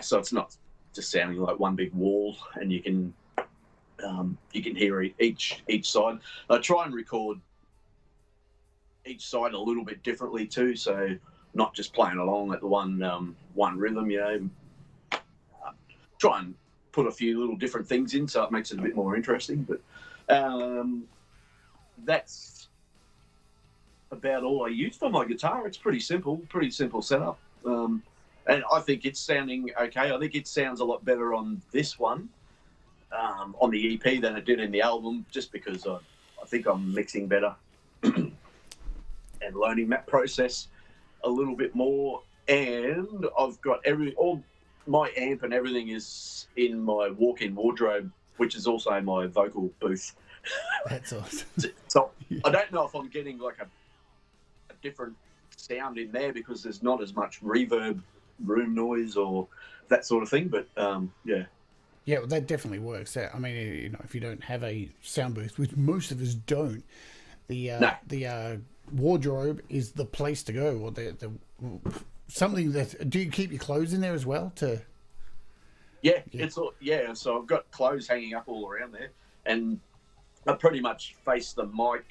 So it's not just sounding like one big wall, and you can hear each side. I try and record each side a little bit differently too, so not just playing along at the one rhythm. Try and put a few little different things in, so it makes it a bit more interesting. But that's about all I use for my guitar. It's pretty simple setup, and I think it's sounding okay. I think it sounds a lot better on this one, on the EP, than it did in the album, just because I think I'm mixing better and learning that process a little bit more. And I've got all my amp and everything is in my walk-in wardrobe, which is also my vocal booth. That's awesome. So I don't know if I'm getting like a different sound in there because there's not as much reverb, room noise, or that sort of thing. But yeah, well, that definitely works out. I mean, if you don't have a sound booth, which most of us don't, the wardrobe is the place to go. Or the something that, do you keep your clothes in there as well? It's all, so I've got clothes hanging up all around there, and I pretty much face the mic.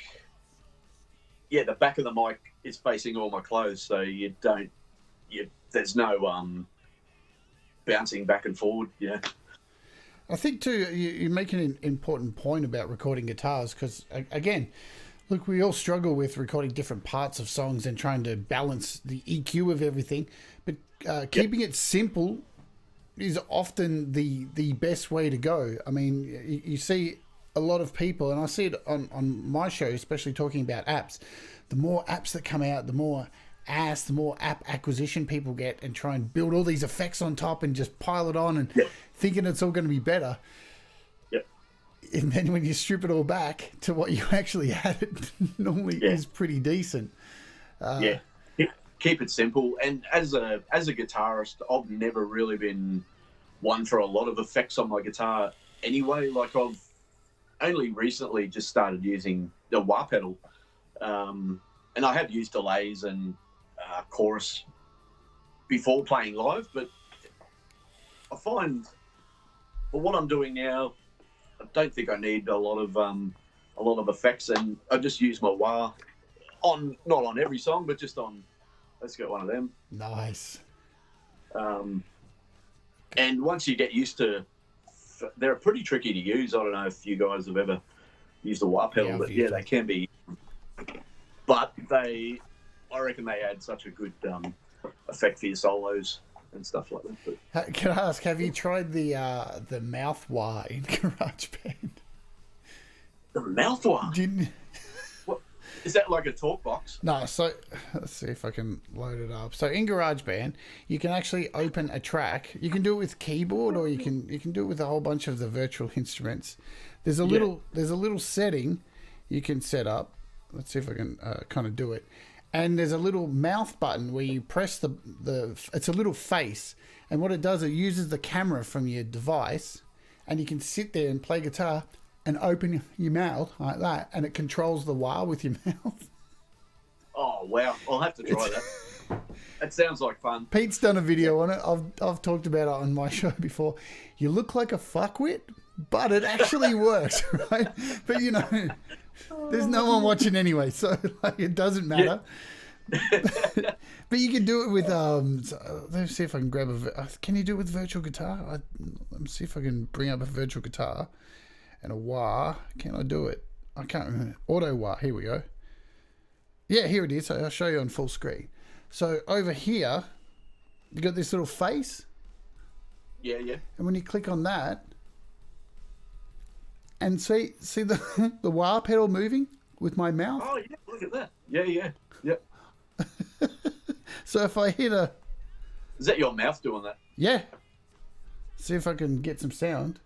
Yeah, the back of the mic is facing all my clothes, so there's no bouncing back and forward. I think too, you make an important point about recording guitars, because again, look, we all struggle with recording different parts of songs and trying to balance the EQ of everything, but keeping it simple is often the best way to go. I mean, you see a lot of people, and I see it on my show, especially talking about apps. The more apps that come out, the more app acquisition people get, and try and build all these effects on top and just pile it on and thinking it's all going to be better. And then when you strip it all back to what you actually had, it normally is pretty decent. Keep it simple. And as a guitarist, I've never really been one for a lot of effects on my guitar anyway. Like, I've only recently just started using the wah pedal. And I have used delays and chorus before playing live, but I find for what I'm doing now, I don't think I need a lot of effects, and I just use my wah not on every song, but just on. Let's get one of them. Nice. And once you get used to, they're pretty tricky to use. I don't know if you guys have ever used a wah pedal, but they can be. But I reckon they add such a good effect for your solos and stuff like that. But can I ask, have you tried the mouth wah in GarageBand? The mouth wah? What is that, like a talk box? No, so let's see if I can load it up. So in GarageBand, you can actually open a track. You can do it with keyboard, or you can do it with a whole bunch of the virtual instruments. There's a little setting you can set up. Let's see if I can kind of do it. And there's a little mouth button where you press it's a little face, and what it does, it uses the camera from your device, and you can sit there and play guitar and open your mouth like that, and it controls the wah with your mouth. Oh wow, I'll have to try that. That sounds like fun. Pete's done a video on it. I've talked about it on my show before. You look like a fuckwit, but it actually works, right? But there's no one watching anyway, so like, it doesn't matter. But you can do it with let's see if I can grab can you do it with virtual guitar? Let me see if I can bring up a virtual guitar and a wah. Can I do it? I can't remember. Auto wah. Here we go. Yeah, here it is. I'll show you on full screen. So over here, you got this little face. Yeah, yeah. And when you click on that, and see the the wah pedal moving with my mouth. Oh yeah, look at that. Yeah, yeah, yep. So if I hit a, Is that your mouth doing that? yeah. See if I can get some sound.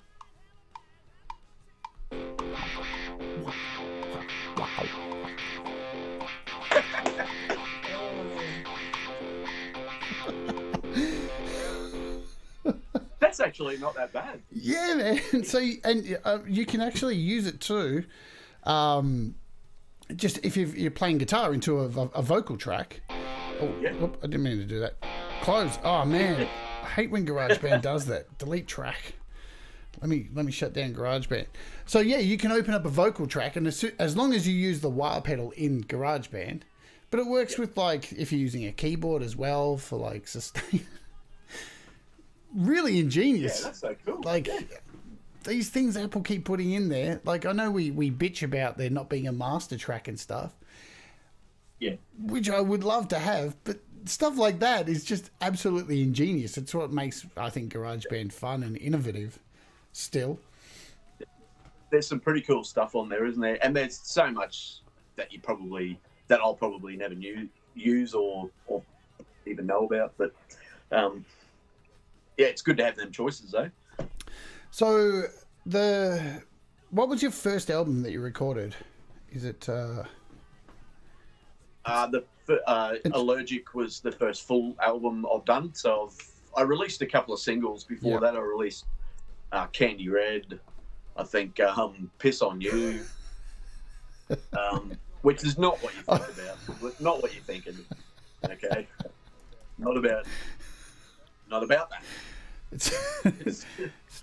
That's actually not that bad. Yeah, man. So you can actually use it too. Just if you're playing guitar into a vocal track. Oh, Yeah. whoop, I didn't mean to do that. Close. Oh man, I hate when GarageBand does that. Delete track. Let me shut down GarageBand. So yeah, you can open up a vocal track, and as long as you use the wah pedal in GarageBand, but it works with like if you're using a keyboard as well for like sustain. Really ingenious. Yeah, that's so cool. Like yeah. these things Apple keep putting in there. Like I know we bitch about there not being a master track and stuff. Yeah. Which I would love to have, but stuff like that is just absolutely ingenious. It's what makes, I think, GarageBand fun and innovative still. There's some pretty cool stuff on there, isn't there? And there's so much that I'll probably never use or even know about. But yeah, it's good to have them choices, though. So what was your first album that you recorded? Is it Allergic was the first full album I've done. So I released a couple of singles before that. I released Candy Red, I think Piss on You, which is not what you think about. Not what you're thinking. Okay, not about that. it's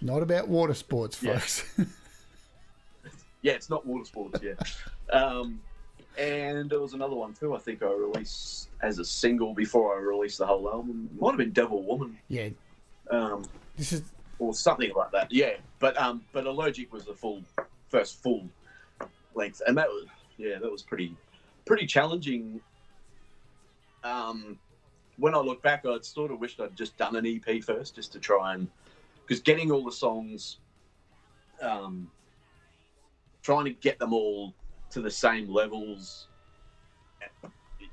not about water sports, folks. Yeah, it's not water sports. Yeah. And there was another one too. I think I released as a single before I released the whole album. Might have been Devil Woman. Yeah. This is or something like that. Yeah. But Allergic was the first full length, and that was pretty challenging. When I look back, I'd sort of wished I'd just done an EP first, just to try and because getting all the songs, trying to get them all to the same levels,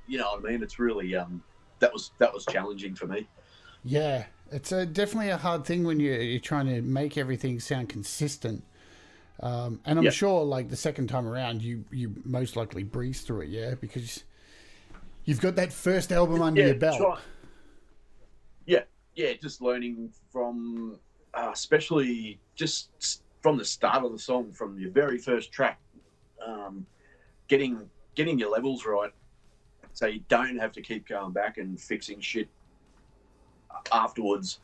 you know what I mean? It's really that was challenging for me. Yeah, it's definitely a hard thing when you're trying to make everything sound consistent. And I'm sure, like the second time around, you most likely breeze through it, yeah, because you've got that first album under your belt. Yeah, just learning from, especially just from the start of the song, from your very first track. Getting your levels right, so you don't have to keep going back and fixing shit afterwards.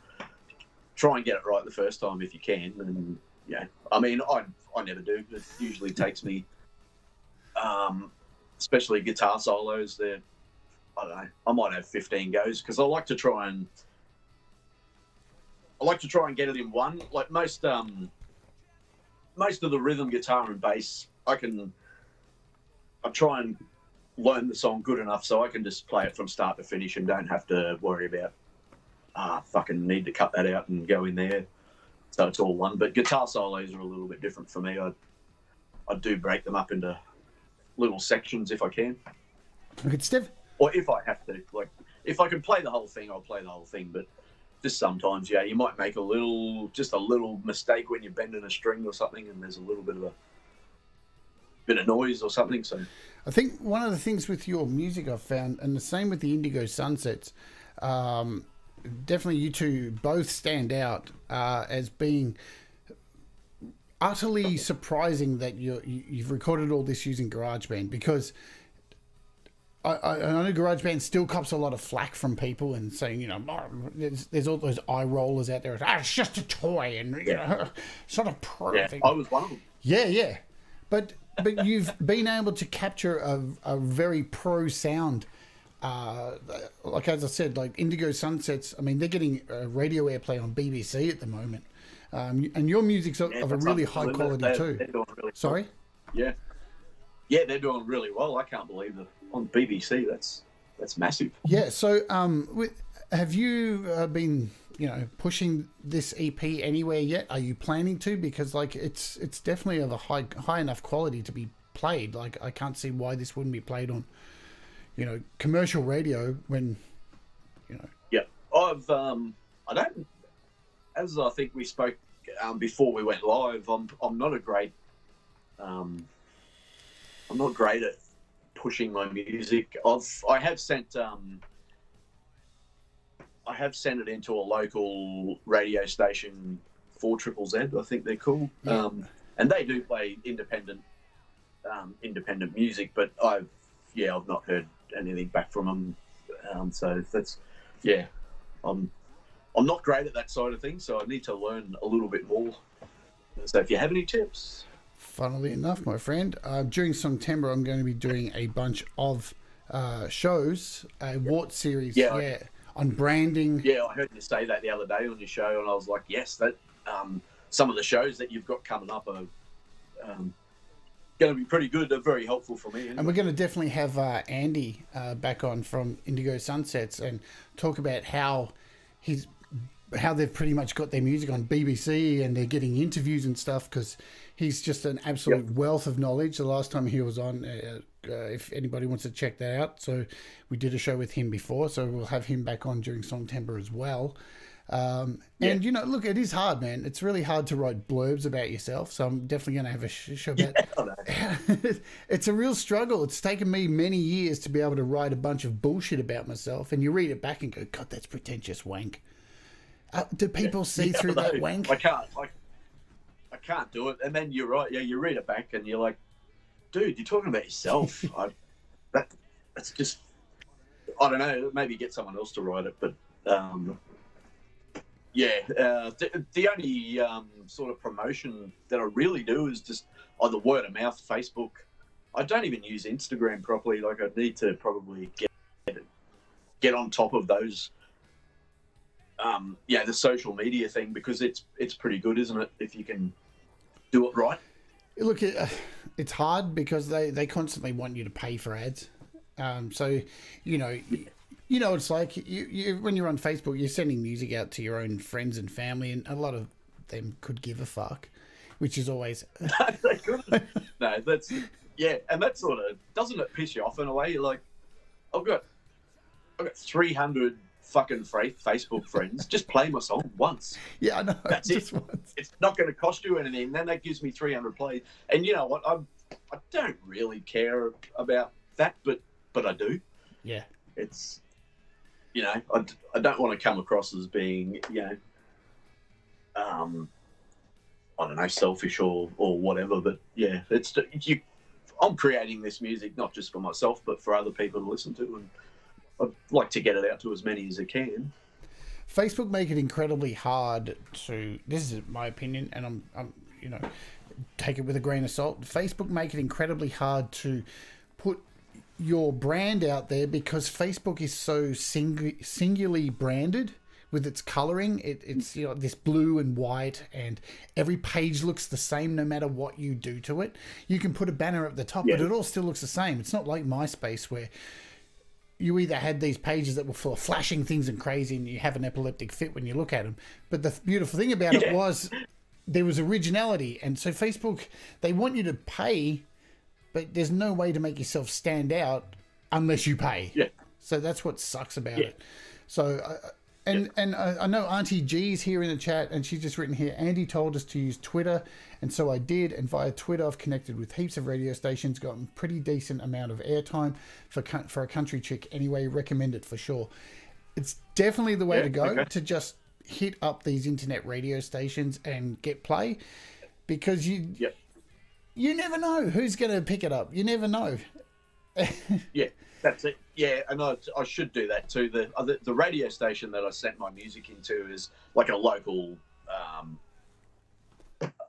Try and get it right the first time if you can. And yeah, I mean, I never do. It usually takes me, especially guitar solos. I don't know. I might have 15 goes because I like to try and get it in one. Like most of the rhythm guitar and bass, I try and learn the song good enough so I can just play it from start to finish and don't have to worry about fucking need to cut that out and go in there. So it's all one. But guitar solos are a little bit different for me. I do break them up into little sections if I can. Good stuff. Or if I have to. Like if I can play the whole thing, I'll play the whole thing. But just sometimes, you might make a little mistake when you're bending a string or something, and there's a little bit of noise or something. So I think one of the things with your music I've found, and the same with the Indigo Sunsets, definitely you two both stand out as being utterly surprising that you've recorded all this using GarageBand, because I know GarageBand still cops a lot of flack from people and saying, there's all those eye rollers out there. It's just a toy, and it's not a pro thing. I was one of them. Yeah. But you've been able to capture a very pro sound like as I said, like Indigo Sunsets. I mean, they're getting radio airplay on BBC at the moment, and your music's of a really high quality too. They're doing really Sorry. Well. Yeah, they're doing really well. I can't believe that on BBC. That's massive. Yeah. So, have you been, pushing this EP anywhere yet? Are you planning to? Because like it's definitely of a high enough quality to be played. Like I can't see why this wouldn't be played on, commercial radio when, Yeah, I've I don't, as I think we spoke before we went live. I'm not a great I'm not great at pushing my music. I have sent it into a local radio station, 4ZZZ, I think they're called, and they do play independent music, but I've not heard anything back from them. So that's I'm not great at that side of things, so I need to learn a little bit more. So if you have any tips. Funnily enough, my friend, during Songtember, I'm going to be doing a bunch of shows, a Wart series, on branding. Yeah, I heard you say that the other day on your show, and I was like, yes, that some of the shows that you've got coming up are going to be pretty good. They're very helpful for me. Anyway. And we're going to definitely have Andy back on from Indigo Sunsets and talk about how they've pretty much got their music on BBC and they're getting interviews and stuff, because he's just an absolute wealth of knowledge. The last time he was on, if anybody wants to check that out, so we did a show with him before, so we'll have him back on during Songtember as well. And look, it is hard, man. It's really hard to write blurbs about yourself, so I'm definitely going to have a show about it's a real struggle. It's taken me many years to be able to write a bunch of bullshit about myself, and you read it back and go, God, that's pretentious wank. Do people see through that wank? I can't do it. And then you're right. Yeah, you read it back and you're like, dude, you're talking about yourself. That's just, I don't know. Maybe get someone else to write it. But the only sort of promotion that I really do is just either word of mouth, Facebook. I don't even use Instagram properly. Like I need to probably get on top of those. The social media thing, because it's pretty good, isn't it? If you can do it right. Look, it's hard because they constantly want you to pay for ads. So it's like you when you're on Facebook, you're sending music out to your own friends and family, and a lot of them could give a fuck, which is always they couldn't. No, that's and that sort of, doesn't it piss you off in a way? You're like, I've got 300 fucking Facebook friends. Just play my song once. Yeah, I know. That's it. Once. It's not going to cost you anything. Then that gives me 300 plays. And you know what? I don't really care about that, but I do. Yeah. It's, I don't want to come across as being, I don't know, selfish or whatever. But yeah, I'm creating this music not just for myself, but for other people to listen to, and I'd like to get it out to as many as I can. Facebook make it incredibly hard to, this is my opinion, and I'm take it with a grain of salt. Facebook make it incredibly hard to put your brand out there, because Facebook is so singularly branded with its coloring. It's this blue and white, and every page looks the same no matter what you do to it. You can put a banner at the top, but it all still looks the same. It's not like MySpace, where you either had these pages that were full of flashing things and crazy, and you have an epileptic fit when you look at them. But the beautiful thing about it was there was originality. And so Facebook, they want you to pay, but there's no way to make yourself stand out unless you pay. Yeah. So that's what sucks about it. So, and I know Auntie G's here in the chat, and she's just written here, Andy told us to use Twitter, and so I did, and via Twitter I've connected with heaps of radio stations, gotten pretty decent amount of airtime for a country chick. Anyway, recommend it for sure. It's definitely the way to go, to just hit up these internet radio stations and get play, because you never know who's going to pick it up. You never know. That's it. Yeah, and I should do that too. The radio station that I sent my music into is like a local,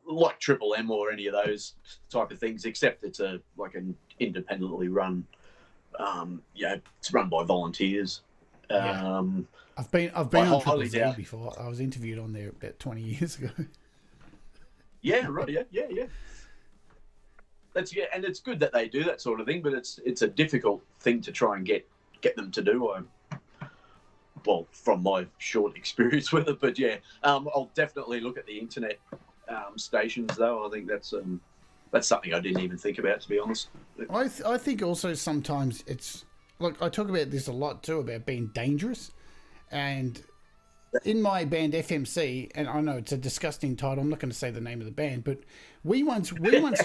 like Triple M or any of those type of things, except it's like an independently run it's run by volunteers. I've been on Triple Z before. I was interviewed on there about 20 years ago. Yeah, right. Yeah. And it's good that they do that sort of thing, but it's a difficult thing to try and get them to do. Well, from my short experience with it, but yeah, I'll definitely look at the internet stations though. I think that's something I didn't even think about, to be honest. I think also sometimes it's like, I talk about this a lot too, about being dangerous. And in my band FMC, and I know it's a disgusting title, I'm not going to say the name of the band, but we once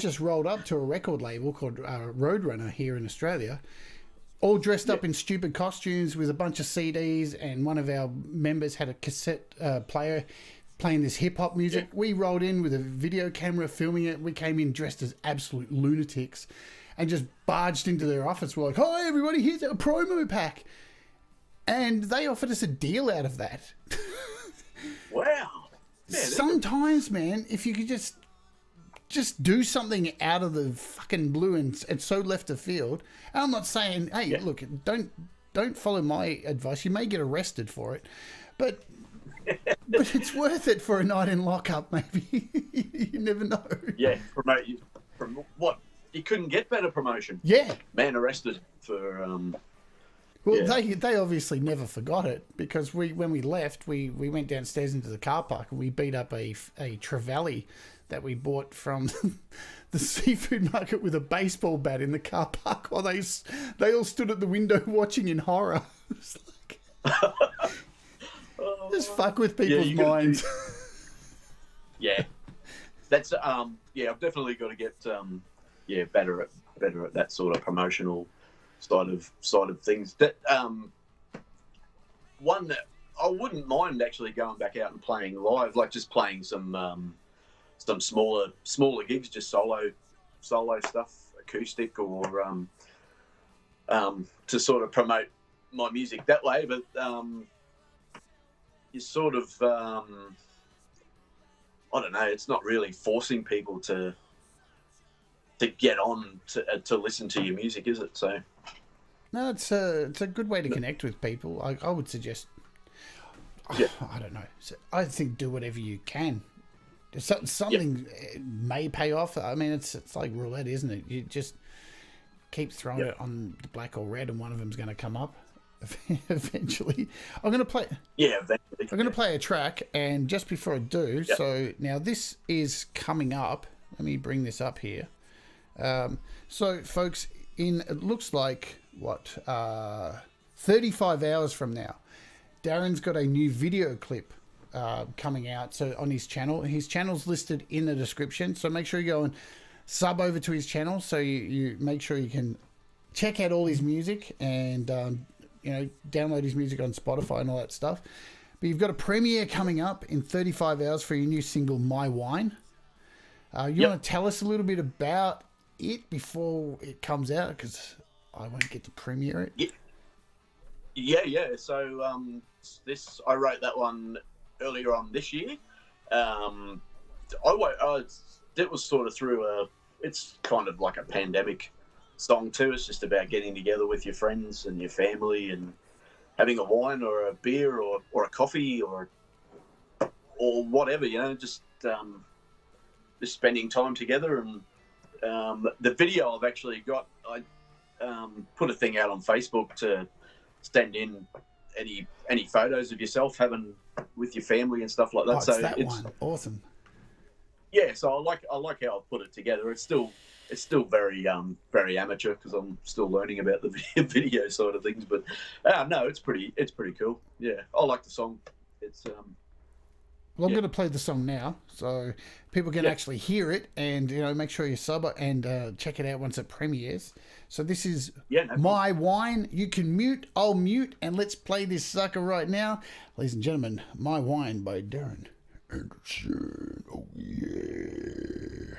just rolled up to a record label called Roadrunner here in Australia, all dressed up in stupid costumes with a bunch of CDs, and one of our members had a cassette player playing this hip-hop music. We rolled in with a video camera filming it. We came in dressed as absolute lunatics and just barged into their office. We're like, "Hi everybody, here's our promo pack." And they offered us a deal out of that. Wow. Sometimes, man, if you could just do something out of the fucking blue and it's so left of field. And I'm not saying, hey, look, don't follow my advice. You may get arrested for it, but it's worth it for a night in lockup, maybe. You never know. Yeah, promote you from what? You couldn't get better promotion. Yeah. Man arrested for Well, they obviously never forgot it, because when we left, we went downstairs into the car park and we beat up a trevally that we bought from the seafood market with a baseball bat in the car park while they all stood at the window watching in horror. It was like, just fuck with people's minds. That's I've definitely got to get better at that sort of promotional side of things. That one that I wouldn't mind actually going back out and playing live, like just playing some smaller gigs, just solo stuff, acoustic, or to sort of promote my music that way. But you sort of I don't know, it's not really forcing people to get on to listen to your music, is it? So no, it's a good way to connect with people. I would suggest, I don't know, I think do whatever you can. Something may pay off. I mean, it's like roulette, isn't it? You just keep throwing it on the black or red, and one of them's going to come up eventually. I'm going to play. Yeah, eventually. I'm going to play a track, and just before I do, so now this is coming up. Let me bring this up here. So, folks, it looks like 35 hours from now, Darren's got a new video clip coming out. So on his channel's listed in the description. So make sure you go and sub over to his channel. So you make sure you can check out all his music and download his music on Spotify and all that stuff. But you've got a premiere coming up in 35 hours for your new single, My Wine. You want to tell us a little bit about it before it comes out, because I won't get to premiere it. Yeah. So I wrote that one earlier on this year. It was sort of through it's kind of like a pandemic song too. It's just about getting together with your friends and your family and having a wine or a beer or a coffee or whatever, just spending time together. And the video I've actually got, I put a thing out on Facebook to send in any photos of yourself having with your family and stuff like that. So it's one. Awesome. Yeah, so I like how I put it together. It's still very very amateur, because I'm still learning about the video side of things. But no, it's pretty cool. Yeah, I like the song. It's Well, I'm going to play the song now, so people can actually hear it, and make sure you sub it and check it out once it premieres. So this is My Wine. You can mute, I'll mute, and let's play this sucker right now. Ladies and gentlemen, My Wine by Daryn Anderson. Oh, yeah.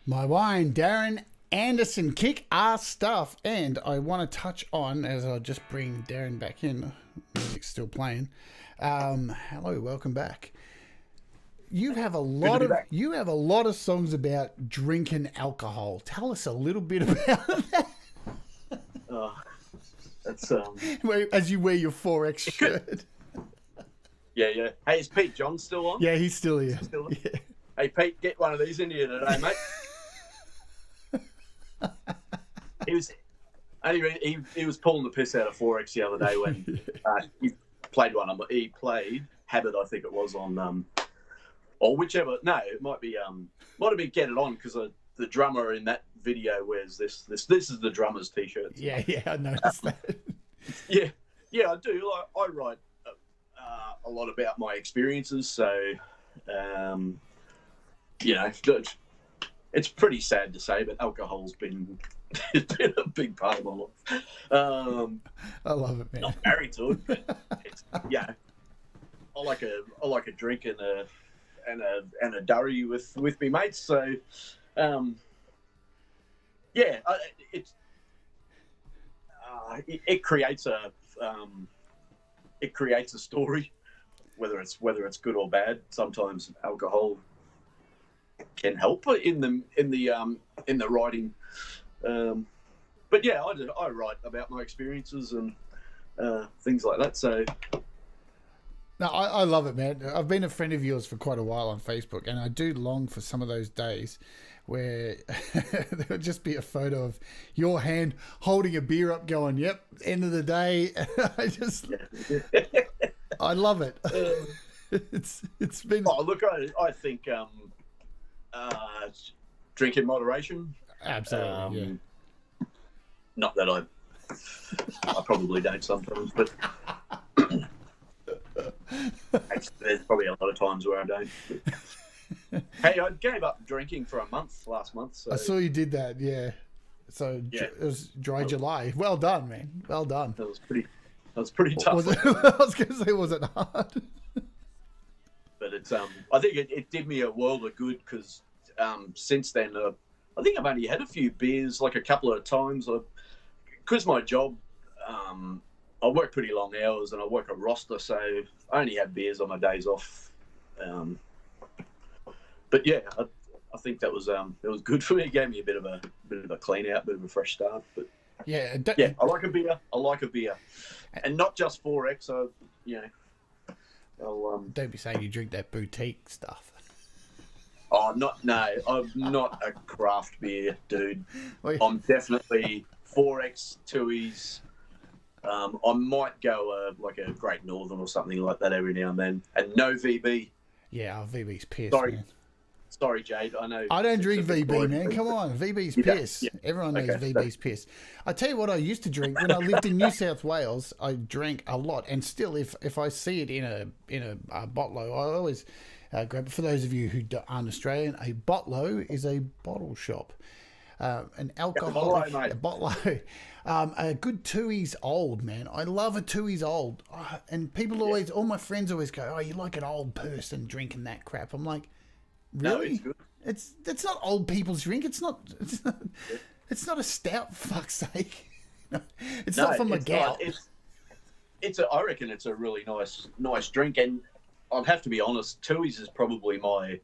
My wine, Daryn Anderson, kick-ass stuff. And I want to touch on, as I just bring Daryn back in, music's still playing. Hello, welcome back. You have a lot of songs about drinking alcohol. Tell us a little bit about that. That's As you wear your 4X shirt. Yeah. Hey, is Pete John still on? Yeah, he's still here. Yeah. Hey, Pete, get one of these into you today, mate. He was pulling the piss out of 4X the other day when he played one. He played Habit, I think it was, on or whichever. No, it might have been Get It On, because the drummer in that video wears this. This is the drummer's t-shirt. Yeah, I noticed that. Yeah, I do. I write a lot about my experiences, so it's pretty sad to say, but alcohol's been it's been a big part of my life. I love it, man. Not married to it, but I like a drink and a durry with me mates. So it creates a story, whether it's good or bad. Sometimes alcohol can help in the writing, but yeah, I write about my experiences and things like that. So no, I love it, man. I've been a friend of yours for quite a while on Facebook, and I do long for some of those days where there would just be a photo of your hand holding a beer up going, yep, end of the day. I love it. It's been... Oh, look, I think drink in moderation. Absolutely, yeah. Not that I probably don't sometimes, but there's probably a lot of times where I don't. Hey, I gave up drinking for a month last month. So. I saw you did that, yeah. So it was dry July. Well done, man. Well done. That was pretty tough. Was it, I was going to say, was it hard? But it's I think it did me a world of good, because since then I think I've only had a few beers, like a couple of times. Because my job, I work pretty long hours and I work a roster, so I only have beers on my days off. But yeah, I think that was good for me. It gave me a bit of a clean out, bit of a fresh start. But yeah, I like a beer, and not just 4X. So don't be saying you drink that boutique stuff. Oh, no, I'm not a craft beer dude. I'm definitely 4X, Tuies. I might go like a Great Northern or something like that every now and then, and no VB. Yeah, our VB's piss. Sorry, Jade. I know. I don't drink VB, man. Come on, VB's piss. Yeah. Everyone knows VB's piss. I tell you what, I used to drink when I lived in New South Wales. I drank a lot, and still, if I see it in a bottle, I always grab it. For those of you who aren't Australian, a bottle is a bottle shop. An alcoholic, a bottle. A good Tuies Old, man. I love a Tuies Old. And people always, all my friends always go, oh, you like an old person drinking that crap. I'm like, really? No, it's not old people's drink. It's not a stout, for fuck's sake. It's not from a gal. I reckon it's a really nice drink, and I'd have to be honest, Tuies is probably my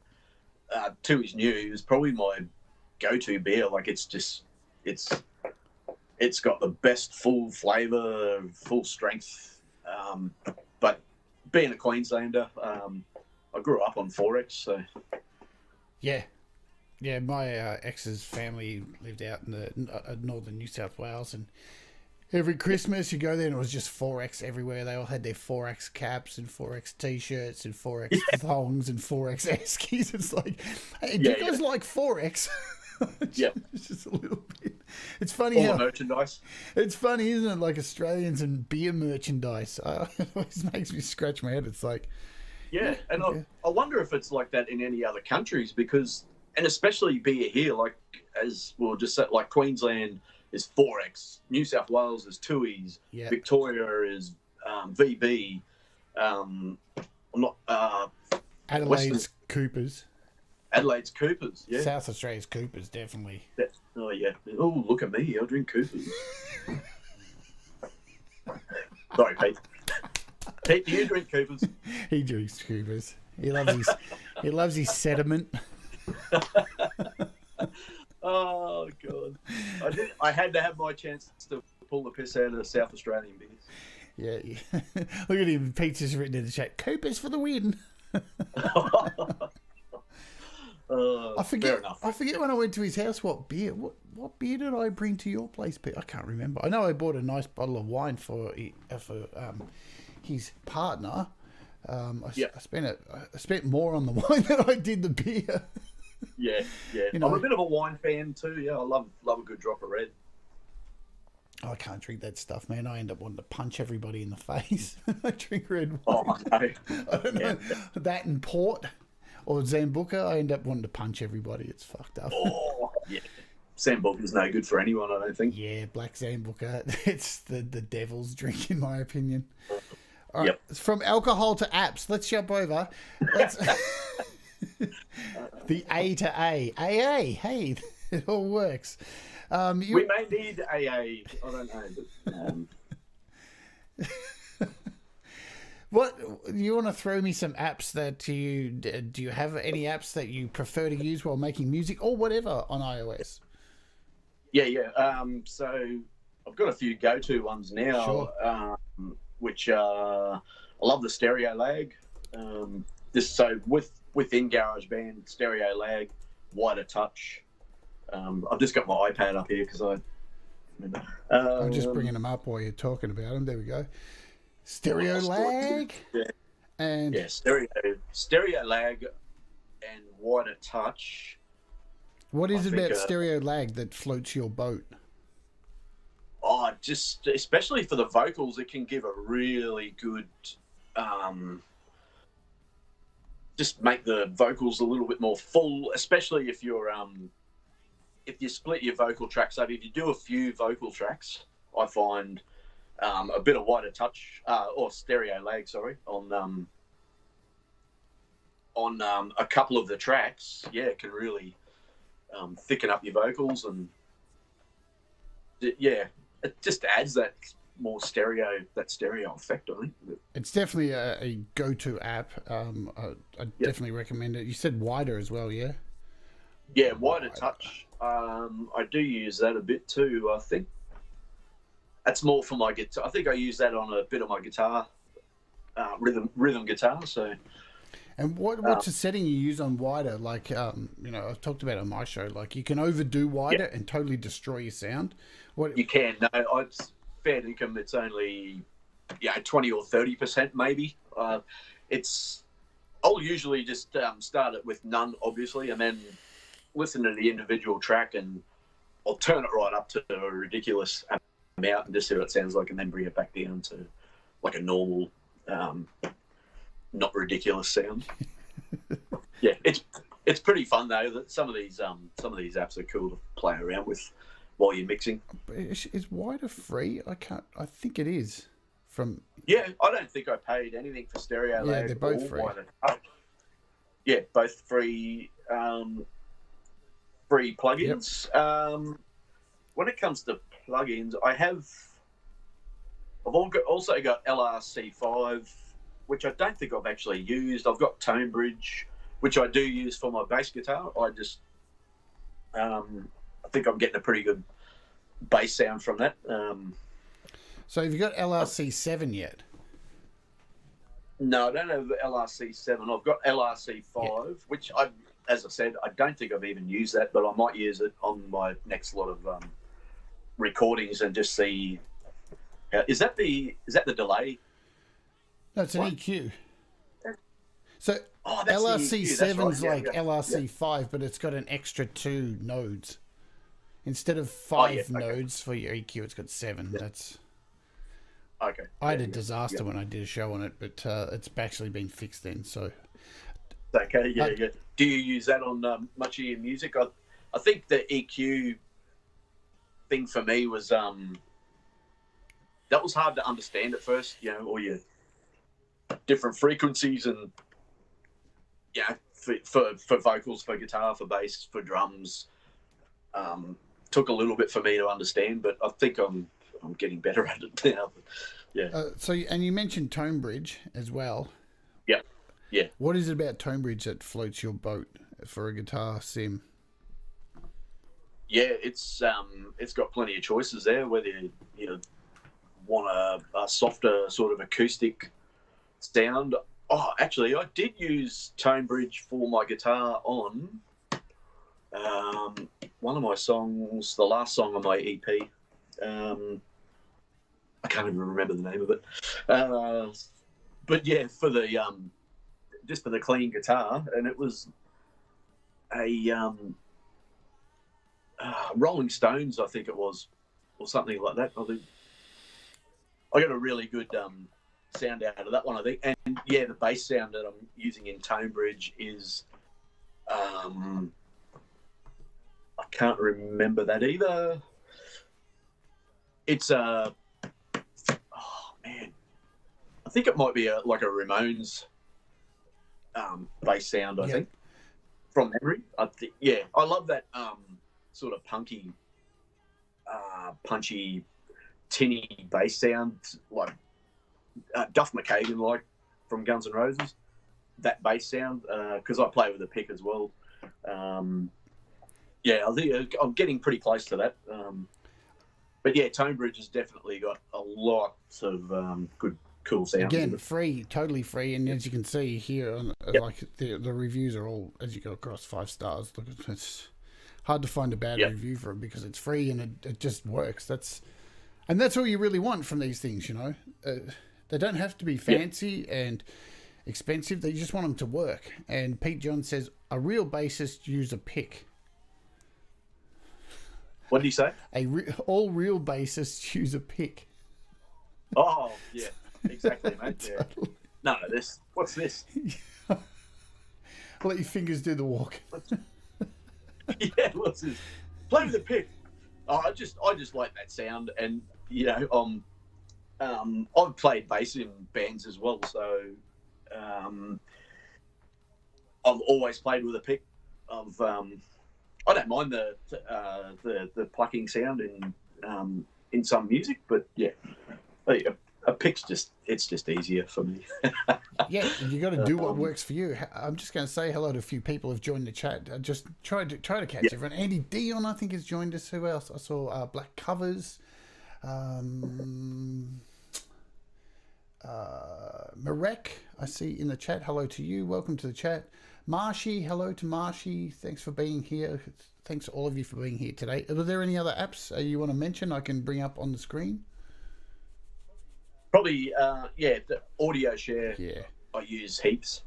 Tuies New is probably my go-to beer. Like, it's got the best full flavour, full strength. But being a Queenslander, I grew up on 4X, so yeah. My ex's family lived out in the northern New South Wales, and every Christmas you go there and it was just 4X everywhere. They all had their 4X caps and 4X t-shirts and 4X thongs and 4X eskies. It's like, hey, do you guys like 4X? It's just a little bit. It's funny all the merchandise. It's funny, isn't it? Like Australians and beer merchandise. It always makes me scratch my head. It's like, I wonder if it's like that in any other countries, because, and especially beer here, like, as we'll just say, like Queensland is 4X, New South Wales is Tuies, Victoria is VB. I'm not Adelaide's Coopers. Adelaide's Coopers, yeah. South Australia's Coopers, definitely. Oh, yeah. Oh, look at me. I drink Coopers. Sorry, Pete. Pete, do you drink Coopers? He drinks Coopers. He loves his sediment. Oh, God. I had to have my chance to pull the piss out of the South Australian beers. Yeah. Look at him. Pete's just written in the chat, Coopers for the win. Fair enough. I forget when I went to his house what beer did I bring to your place, Pete? I can't remember. I know I bought a nice bottle of wine for his partner. I spent more on the wine than I did the beer. Yeah. You know, I'm a bit of a wine fan too. Yeah, I love a good drop of red. I can't drink that stuff, man. I end up wanting to punch everybody in the face when I drink red wine. Oh, no. I don't know. That and port or Zambuca, I end up wanting to punch everybody. It's fucked up. Oh, yeah. Zambuca's no good for anyone, I don't think. Yeah, black Zambuca. It's the devil's drink, in my opinion. All right, from alcohol to apps. Let's jump over. The A to A. AA. Hey, it all works. We may need AA. I don't know. But, what you want to throw me some apps that do you have any apps that you prefer to use while making music or whatever on iOS? Yeah. So I've got a few go-to ones now, Sure. Which I love the stereo lag. Within GarageBand, stereo lag, wider touch. I've just got my iPad up here because I'm just bringing them up while you're talking about them. There we go. Stereo lag. Yeah. And stereo lag and wider touch. What is it about stereo lag that floats your boat? Oh, just especially for the vocals, it can give a really good. Just make the vocals a little bit more full, especially if you split your vocal tracks up. If you do a few vocal tracks, I find a bit of wider touch or stereo lag, on a couple of the tracks, it can really thicken up your vocals, and it just adds that more stereo effect, I think. It's definitely a go-to app. I definitely recommend it. You said wider as well, yeah? Yeah, wider touch. I do use that a bit too. I think that's more for my guitar. I think I use that on a bit of my guitar, rhythm guitar. So. And what's the setting you use on wider? Like, I've talked about it on my show. Like, you can overdo wider and totally destroy your sound. You can. No, it's fair income. It's only 20 or 30% maybe. I'll usually just start it with none, obviously, and then listen to the individual track, and I'll turn it right up to a ridiculous amount and just see what it sounds like, and then bring it back down to like a normal, not ridiculous sound. Yeah, it's pretty fun though. That some of these apps are cool to play around with while you're mixing. Is wider free? I think it is. I don't think I paid anything for stereo lag. Yeah, they're both free. Yeah, both free. Free plugins. Yep. When it comes to plugins, I've also got LRC5, which I don't think I've actually used. I've got Tone Bridge, which I do use for my bass guitar. I think I'm getting a pretty good bass sound from that. So have you got LRC7 yet? No, I don't have LRC7. I've got LRC5, which as I said, I don't think I've even used that, but I might use it on my next lot of recordings and just see. Is that the delay? No, it's an EQ. So LRC7's like LRC5, but it's got an extra 2 nodes. Instead of 5 nodes for your EQ, it's got 7. Yeah. That's okay. I had a disaster when I did a show on it, but it's actually been fixed then. So okay, yeah. Do you use that on much of your music? I think the EQ thing for me was that was hard to understand at first. All your different frequencies and for vocals, for guitar, for bass, for drums. Took a little bit for me to understand, but I think I'm getting better at it now. But, yeah. And you mentioned tone bridge as well. Yeah. Yeah. What is it about tone bridge that floats your boat for a guitar sim? Yeah, it's got plenty of choices there. Whether you want a softer sort of acoustic sound. Oh, actually, I did use tone bridge for my guitar on one of my songs, the last song on my EP. I can't even remember the name of it. But yeah, for the just for the clean guitar, and it was a Rolling Stones, I think it was, or something like that. I think I got a really good sound out of that one, I think. And yeah, the bass sound that I'm using in tone bridge is I can't remember that either. It's oh man, I think it might be like a Ramones bass sound. I think from memory. I love that sort of punky, punchy, tinny bass sound, like Duff McKagan, like from Guns N' Roses. That bass sound, because I play with a pick as well. Yeah, I think I'm getting pretty close to that. But yeah, tone bridge has definitely got a lot of good, cool sounds. Again, free, totally free, and as you can see here, like the reviews are all, as you go across, 5 stars. Look, it's hard to find a bad review for it because it's free and it just works. That's all you really want from these things, you know. They don't have to be fancy and expensive. They just want them to work. And Pete John says a real bassist use a pick. What did he say? All real bassists use a pick. Oh, yeah, exactly, mate. Yeah. No, this. What's this? Let your fingers do the walk. Yeah, what's this? Play with a pick. Oh, I just like that sound, and you know, I've played bass in bands as well, so I've always played with a pick. I don't mind the plucking sound in some music, but yeah, a pick's it's just easier for me. Yeah, you got to do what works for you. I'm just going to say hello to a few people who've joined the chat. I just try to catch everyone. Andy Dion, I think, has joined us. Who else? I saw Black Covers. Marek, I see in the chat. Hello to you. Welcome to the chat. Marshy, hello to Marshy. Thanks for being here. Thanks all of you for being here today. Are there any other apps you want to mention I can bring up on the screen? Probably, the audio share. Yeah, I use heaps.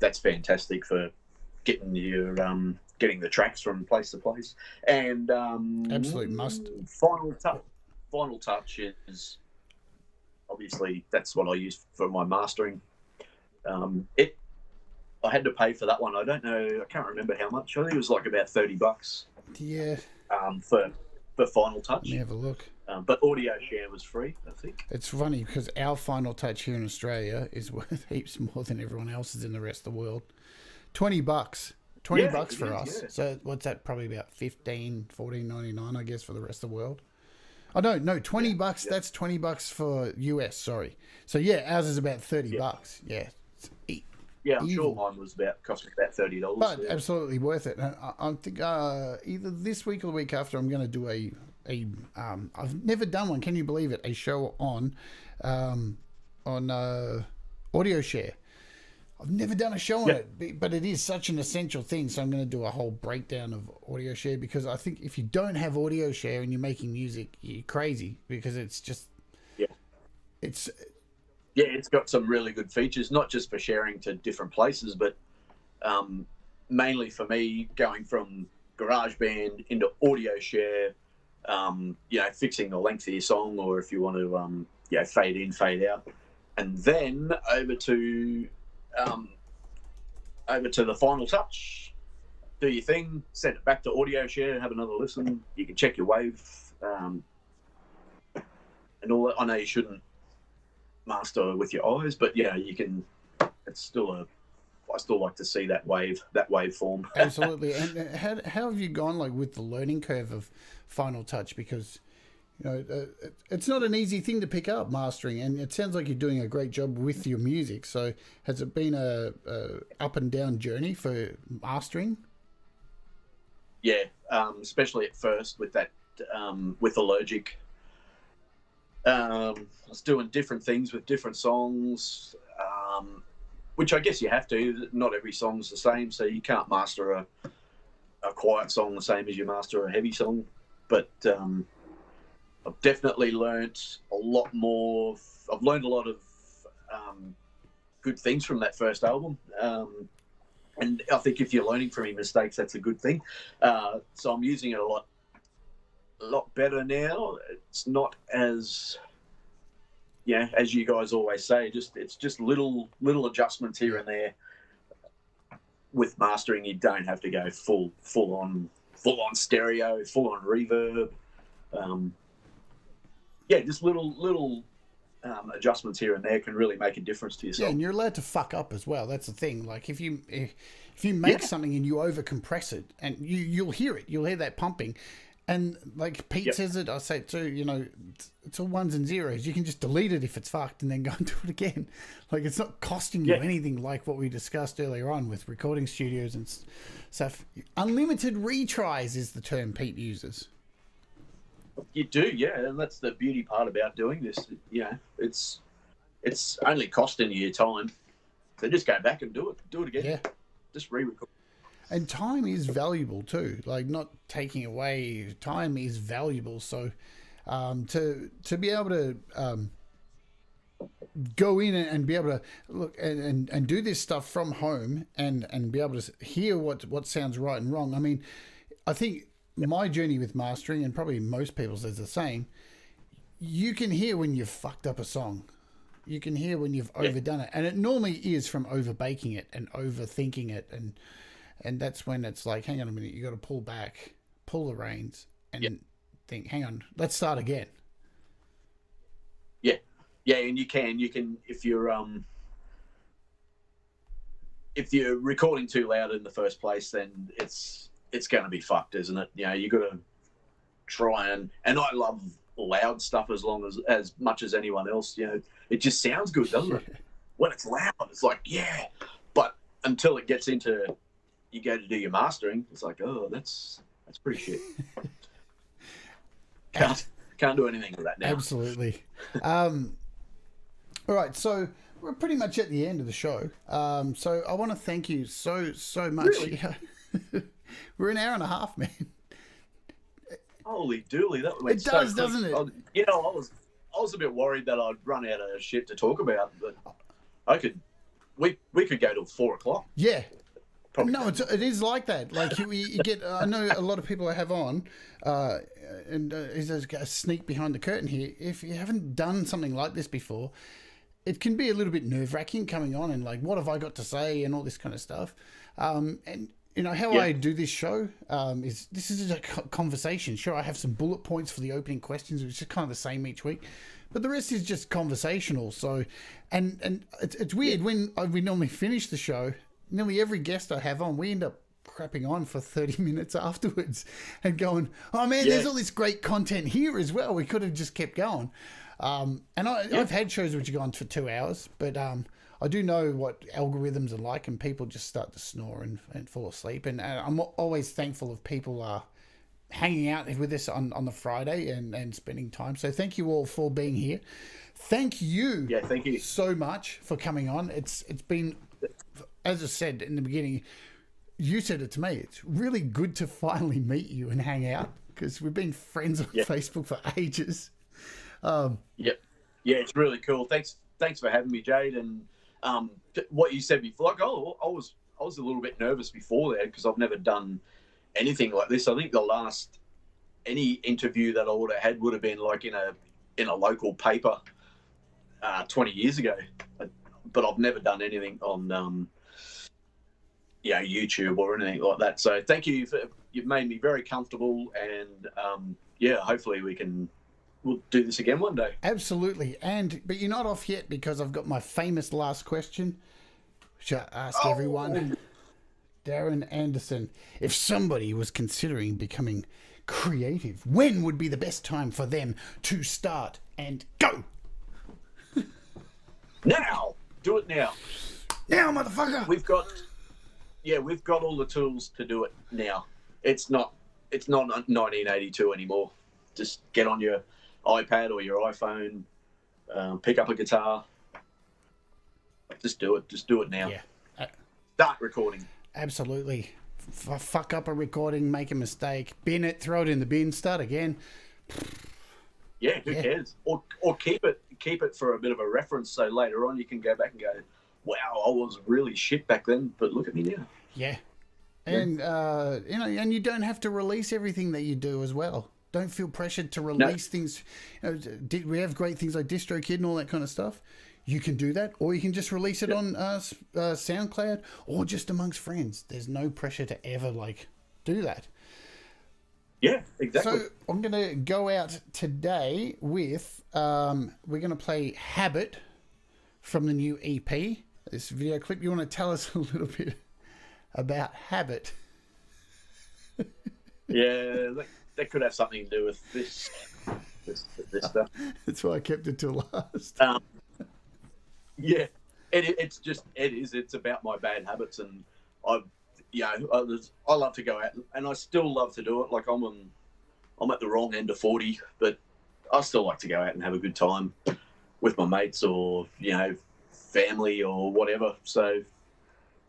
That's fantastic for getting getting the tracks from place to place. And absolute must. Final Touch is obviously that's what I use for my mastering. I had to pay for that one. I don't know. I can't remember how much. I think it was like about $30. Yeah. For Final Touch. Let me have a look. But audio share was free, I think. It's funny because our Final Touch here in Australia is worth heaps more than everyone else's in the rest of the world. $20. $20 for us. Yeah. So what's that? Probably about $14.99, I guess, for the rest of the world. Oh no, $20. Yeah. That's $20 for US. Sorry. So yeah, ours is about $30. Yeah. Yeah, I'm sure mine cost me about $30. But absolutely worth it. I think either this week or the week after, I'm going to do I've never done one. Can you believe it? A show on audio share. I've never done a show on it, but it is such an essential thing. So I'm going to do a whole breakdown of audio share because I think if you don't have audio share and you're making music, you're crazy because it's just it's got some really good features, not just for sharing to different places, but mainly for me going from GarageBand into audio share, fixing the length of your song, or if you want to, fade in, fade out, and then over to the Final Touch, do your thing, send it back to audio share, have another listen. You can check your wave and all that. I know you shouldn't master with your eyes, but yeah, you can. It's still I still like to see that wave form. Absolutely. And how have you gone like with the learning curve of Final Touch? Because it's not an easy thing to pick up, mastering, and it sounds like you're doing a great job with your music. So has it been a up and down journey for mastering? Yeah, especially at first with that with Allergic. I was doing different things with different songs, which I guess you have to. Not every song's the same, so you can't master a quiet song the same as you master a heavy song. But I've definitely learnt a lot more. I've learned a lot of good things from that first album. And I think if you're learning from your mistakes, that's a good thing. So I'm using it a lot better now. It's not as, as you guys always say, it's just little adjustments here and there. With mastering, you don't have to go full on stereo, full on reverb. Just little adjustments here and there can really make a difference to yourself. Yeah, and you're allowed to fuck up as well. That's the thing. Like if you make something and you over compress it, and you'll hear it, you'll hear that pumping. And like Pete says it, I say it too, it's all ones and zeros. You can just delete it if it's fucked and then go and do it again. Like it's not costing you anything like what we discussed earlier on with recording studios and stuff. Unlimited retries is the term Pete uses. You do, and that's the beauty part about doing this. It's only costing you your time. So just go back and do it again. Yeah. Just re-record. And time is valuable too. Like not taking away, time is valuable. So to be able to go in and be able to look and do this stuff from home and be able to hear what sounds right and wrong. I mean, I think my journey with mastering, and probably most people's is the same, you can hear when you've fucked up a song. You can hear when you've overdone it. And it normally is from overbaking it and overthinking it. And that's when it's like, hang on a minute, you got to pull back, pull the reins, and think, hang on, let's start again. Yeah, and you can if you're recording too loud in the first place, then it's going to be fucked, isn't it? You got to try and I love loud stuff as much as anyone else. It just sounds good, doesn't it? When it's loud, it's like, but until it gets into, you go to do your mastering, it's like, oh, that's pretty shit. Can't do anything with that now. Absolutely. All right, so we're pretty much at the end of the show. So I want to thank you so much. Really? We're an hour and a half, man. Holy dooly, that went it does, doesn't it? I was a bit worried that I'd run out of shit to talk about, but we could go till 4 o'clock. Yeah. Probably. No, it is like that. Like you get, I know a lot of people I have on, and there's a sneak behind the curtain here. If you haven't done something like this before, it can be a little bit nerve-wracking coming on and like, what have I got to say and all this kind of stuff. And how I do this show is this is a conversation. Sure, I have some bullet points for the opening questions, which is kind of the same each week, but the rest is just conversational. So, and it's weird when we normally finish the show. Nearly every guest I have on, we end up crapping on for 30 minutes afterwards and going, oh man, there's all this great content here as well. We could have just kept going. I've had shows which have gone for 2 hours, but I do know what algorithms are like, and people just start to snore and fall asleep. And I'm always thankful of people hanging out with us on the Friday and spending time. So thank you all for being here. Thank you, thank you so much for coming on. It's been, as I said in the beginning, you said it to me, it's really good to finally meet you and hang out, because we've been friends on Facebook for ages. It's really cool. Thanks for having me, Jade. And what you said before, like, I was a little bit nervous before that because I've never done anything like this. I think the last any interview that I would have had would have been like in a local paper 20 years ago. But I've never done anything on YouTube or anything like that. So thank you you've made me very comfortable, and hopefully we'll do this again one day. Absolutely. But you're not off yet, because I've got my famous last question. Should I ask everyone? Daryn Anderson, if somebody was considering becoming creative, when would be the best time for them to start and go? Now! Do it now. Now, motherfucker! We've got all the tools to do it now. It's not 1982 anymore. Just get on your iPad or your iPhone, pick up a guitar. Just do it. Just do it now. Yeah. Start recording. Absolutely. Fuck up a recording, make a mistake, bin it, throw it in the bin, start again. Yeah, who cares? Or keep it for a bit of a reference, so later on you can go back and go, wow, I was really shit back then, but look at me now. Yeah. And and you don't have to release everything that you do as well. Don't feel pressured to release things. We have great things like DistroKid and all that kind of stuff. You can do that, or you can just release it on SoundCloud, or just amongst friends. There's no pressure to ever do that. Yeah, exactly. So I'm going to go out today with we're going to play Habit from the new EP. This video clip. You want to tell us a little bit about Habit? Yeah, that could have something to do with this stuff. That's why I kept it till last. Yeah, it's about my bad habits, and I love to go out, and I still love to do it. Like I'm at the wrong end of 40, but I still like to go out and have a good time with my mates or family or whatever. So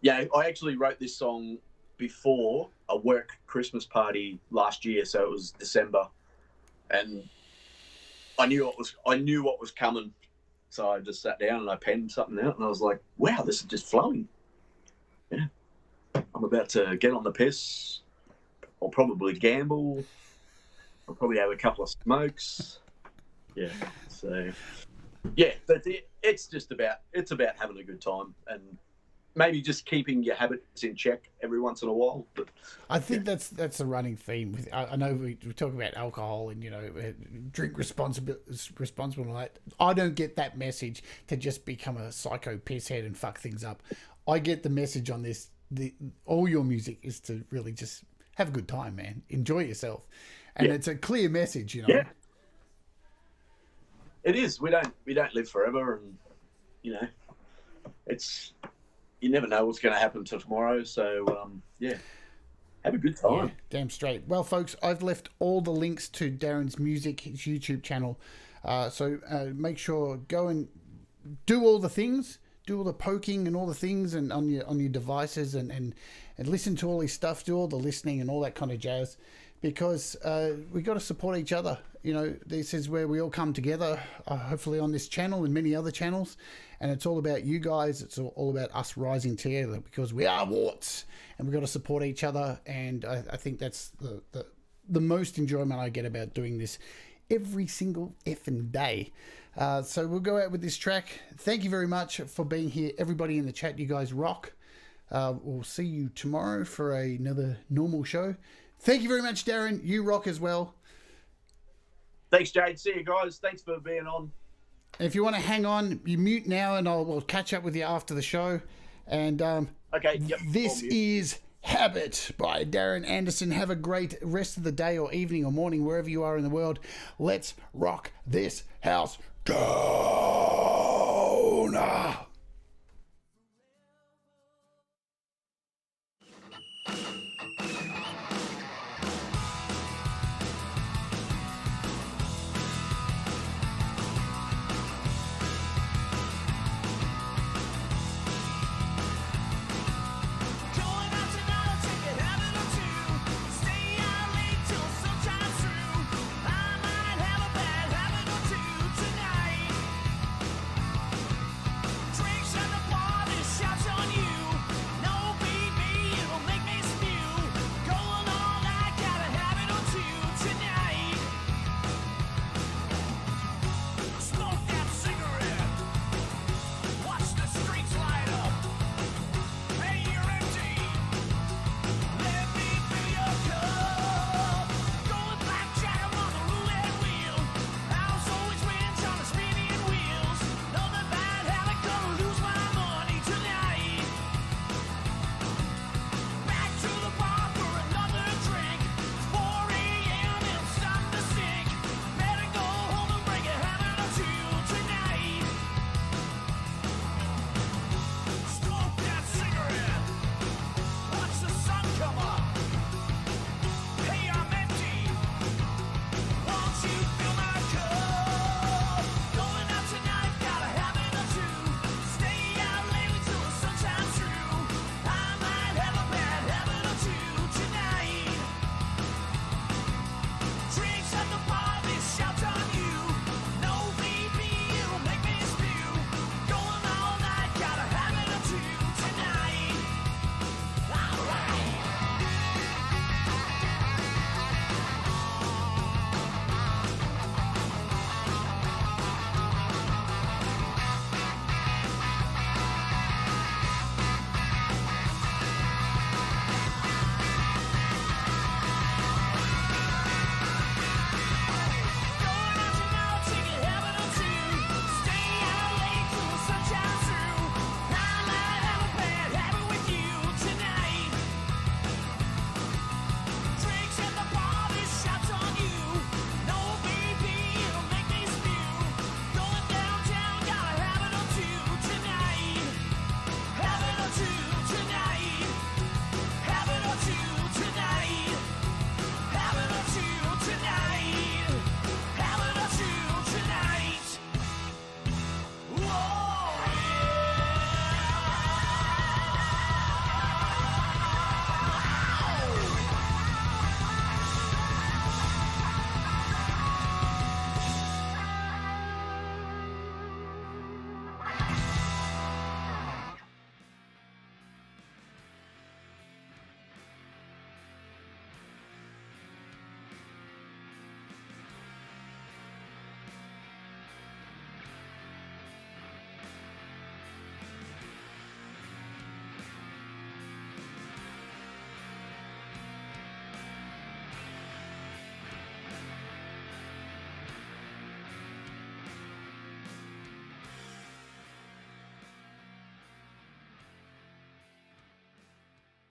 I actually wrote this song before a work Christmas party last year, so it was December, and I knew what was coming. So I just sat down and I penned something out, and I was like, wow, this is just flowing. Yeah. I'm about to get on the piss. I'll probably gamble. I'll probably have a couple of smokes. Yeah. So, yeah, but it's about having a good time and maybe just keeping your habits in check every once in a while. But I think that's a running theme. I know we talk about alcohol and drink responsibly. I don't get that message to just become a psycho pisshead and fuck things up. I get the message on this. All your music is to really just have a good time, man. Enjoy yourself, and it's a clear message, Yeah, it is. We don't live forever, and it's. You never know what's going to happen to tomorrow, so have a good time. Yeah, damn straight. Well, folks, I've left all the links to Daryn's music, his YouTube channel, so make sure go and do all the things, do all the poking and all the things, and on your devices, and listen to all his stuff, do all the listening and all that kind of jazz, because we got to support each other. This is where we all come together, hopefully on this channel and many other channels. And it's all about you guys. It's all about us rising together, because we are warts and we've got to support each other. And I think that's the most enjoyment I get about doing this every single effing day. So we'll go out with this track. Thank you very much for being here. Everybody in the chat, you guys rock. We'll see you tomorrow for another normal show. Thank you very much, Daryn. You rock as well. Thanks, Jade. See you guys. Thanks for being on. If you want to hang on, you mute now, and we'll catch up with you after the show. And okay, yep, this is Habit by Daryn Anderson. Have a great rest of the day or evening or morning, wherever you are in the world. Let's rock this house down.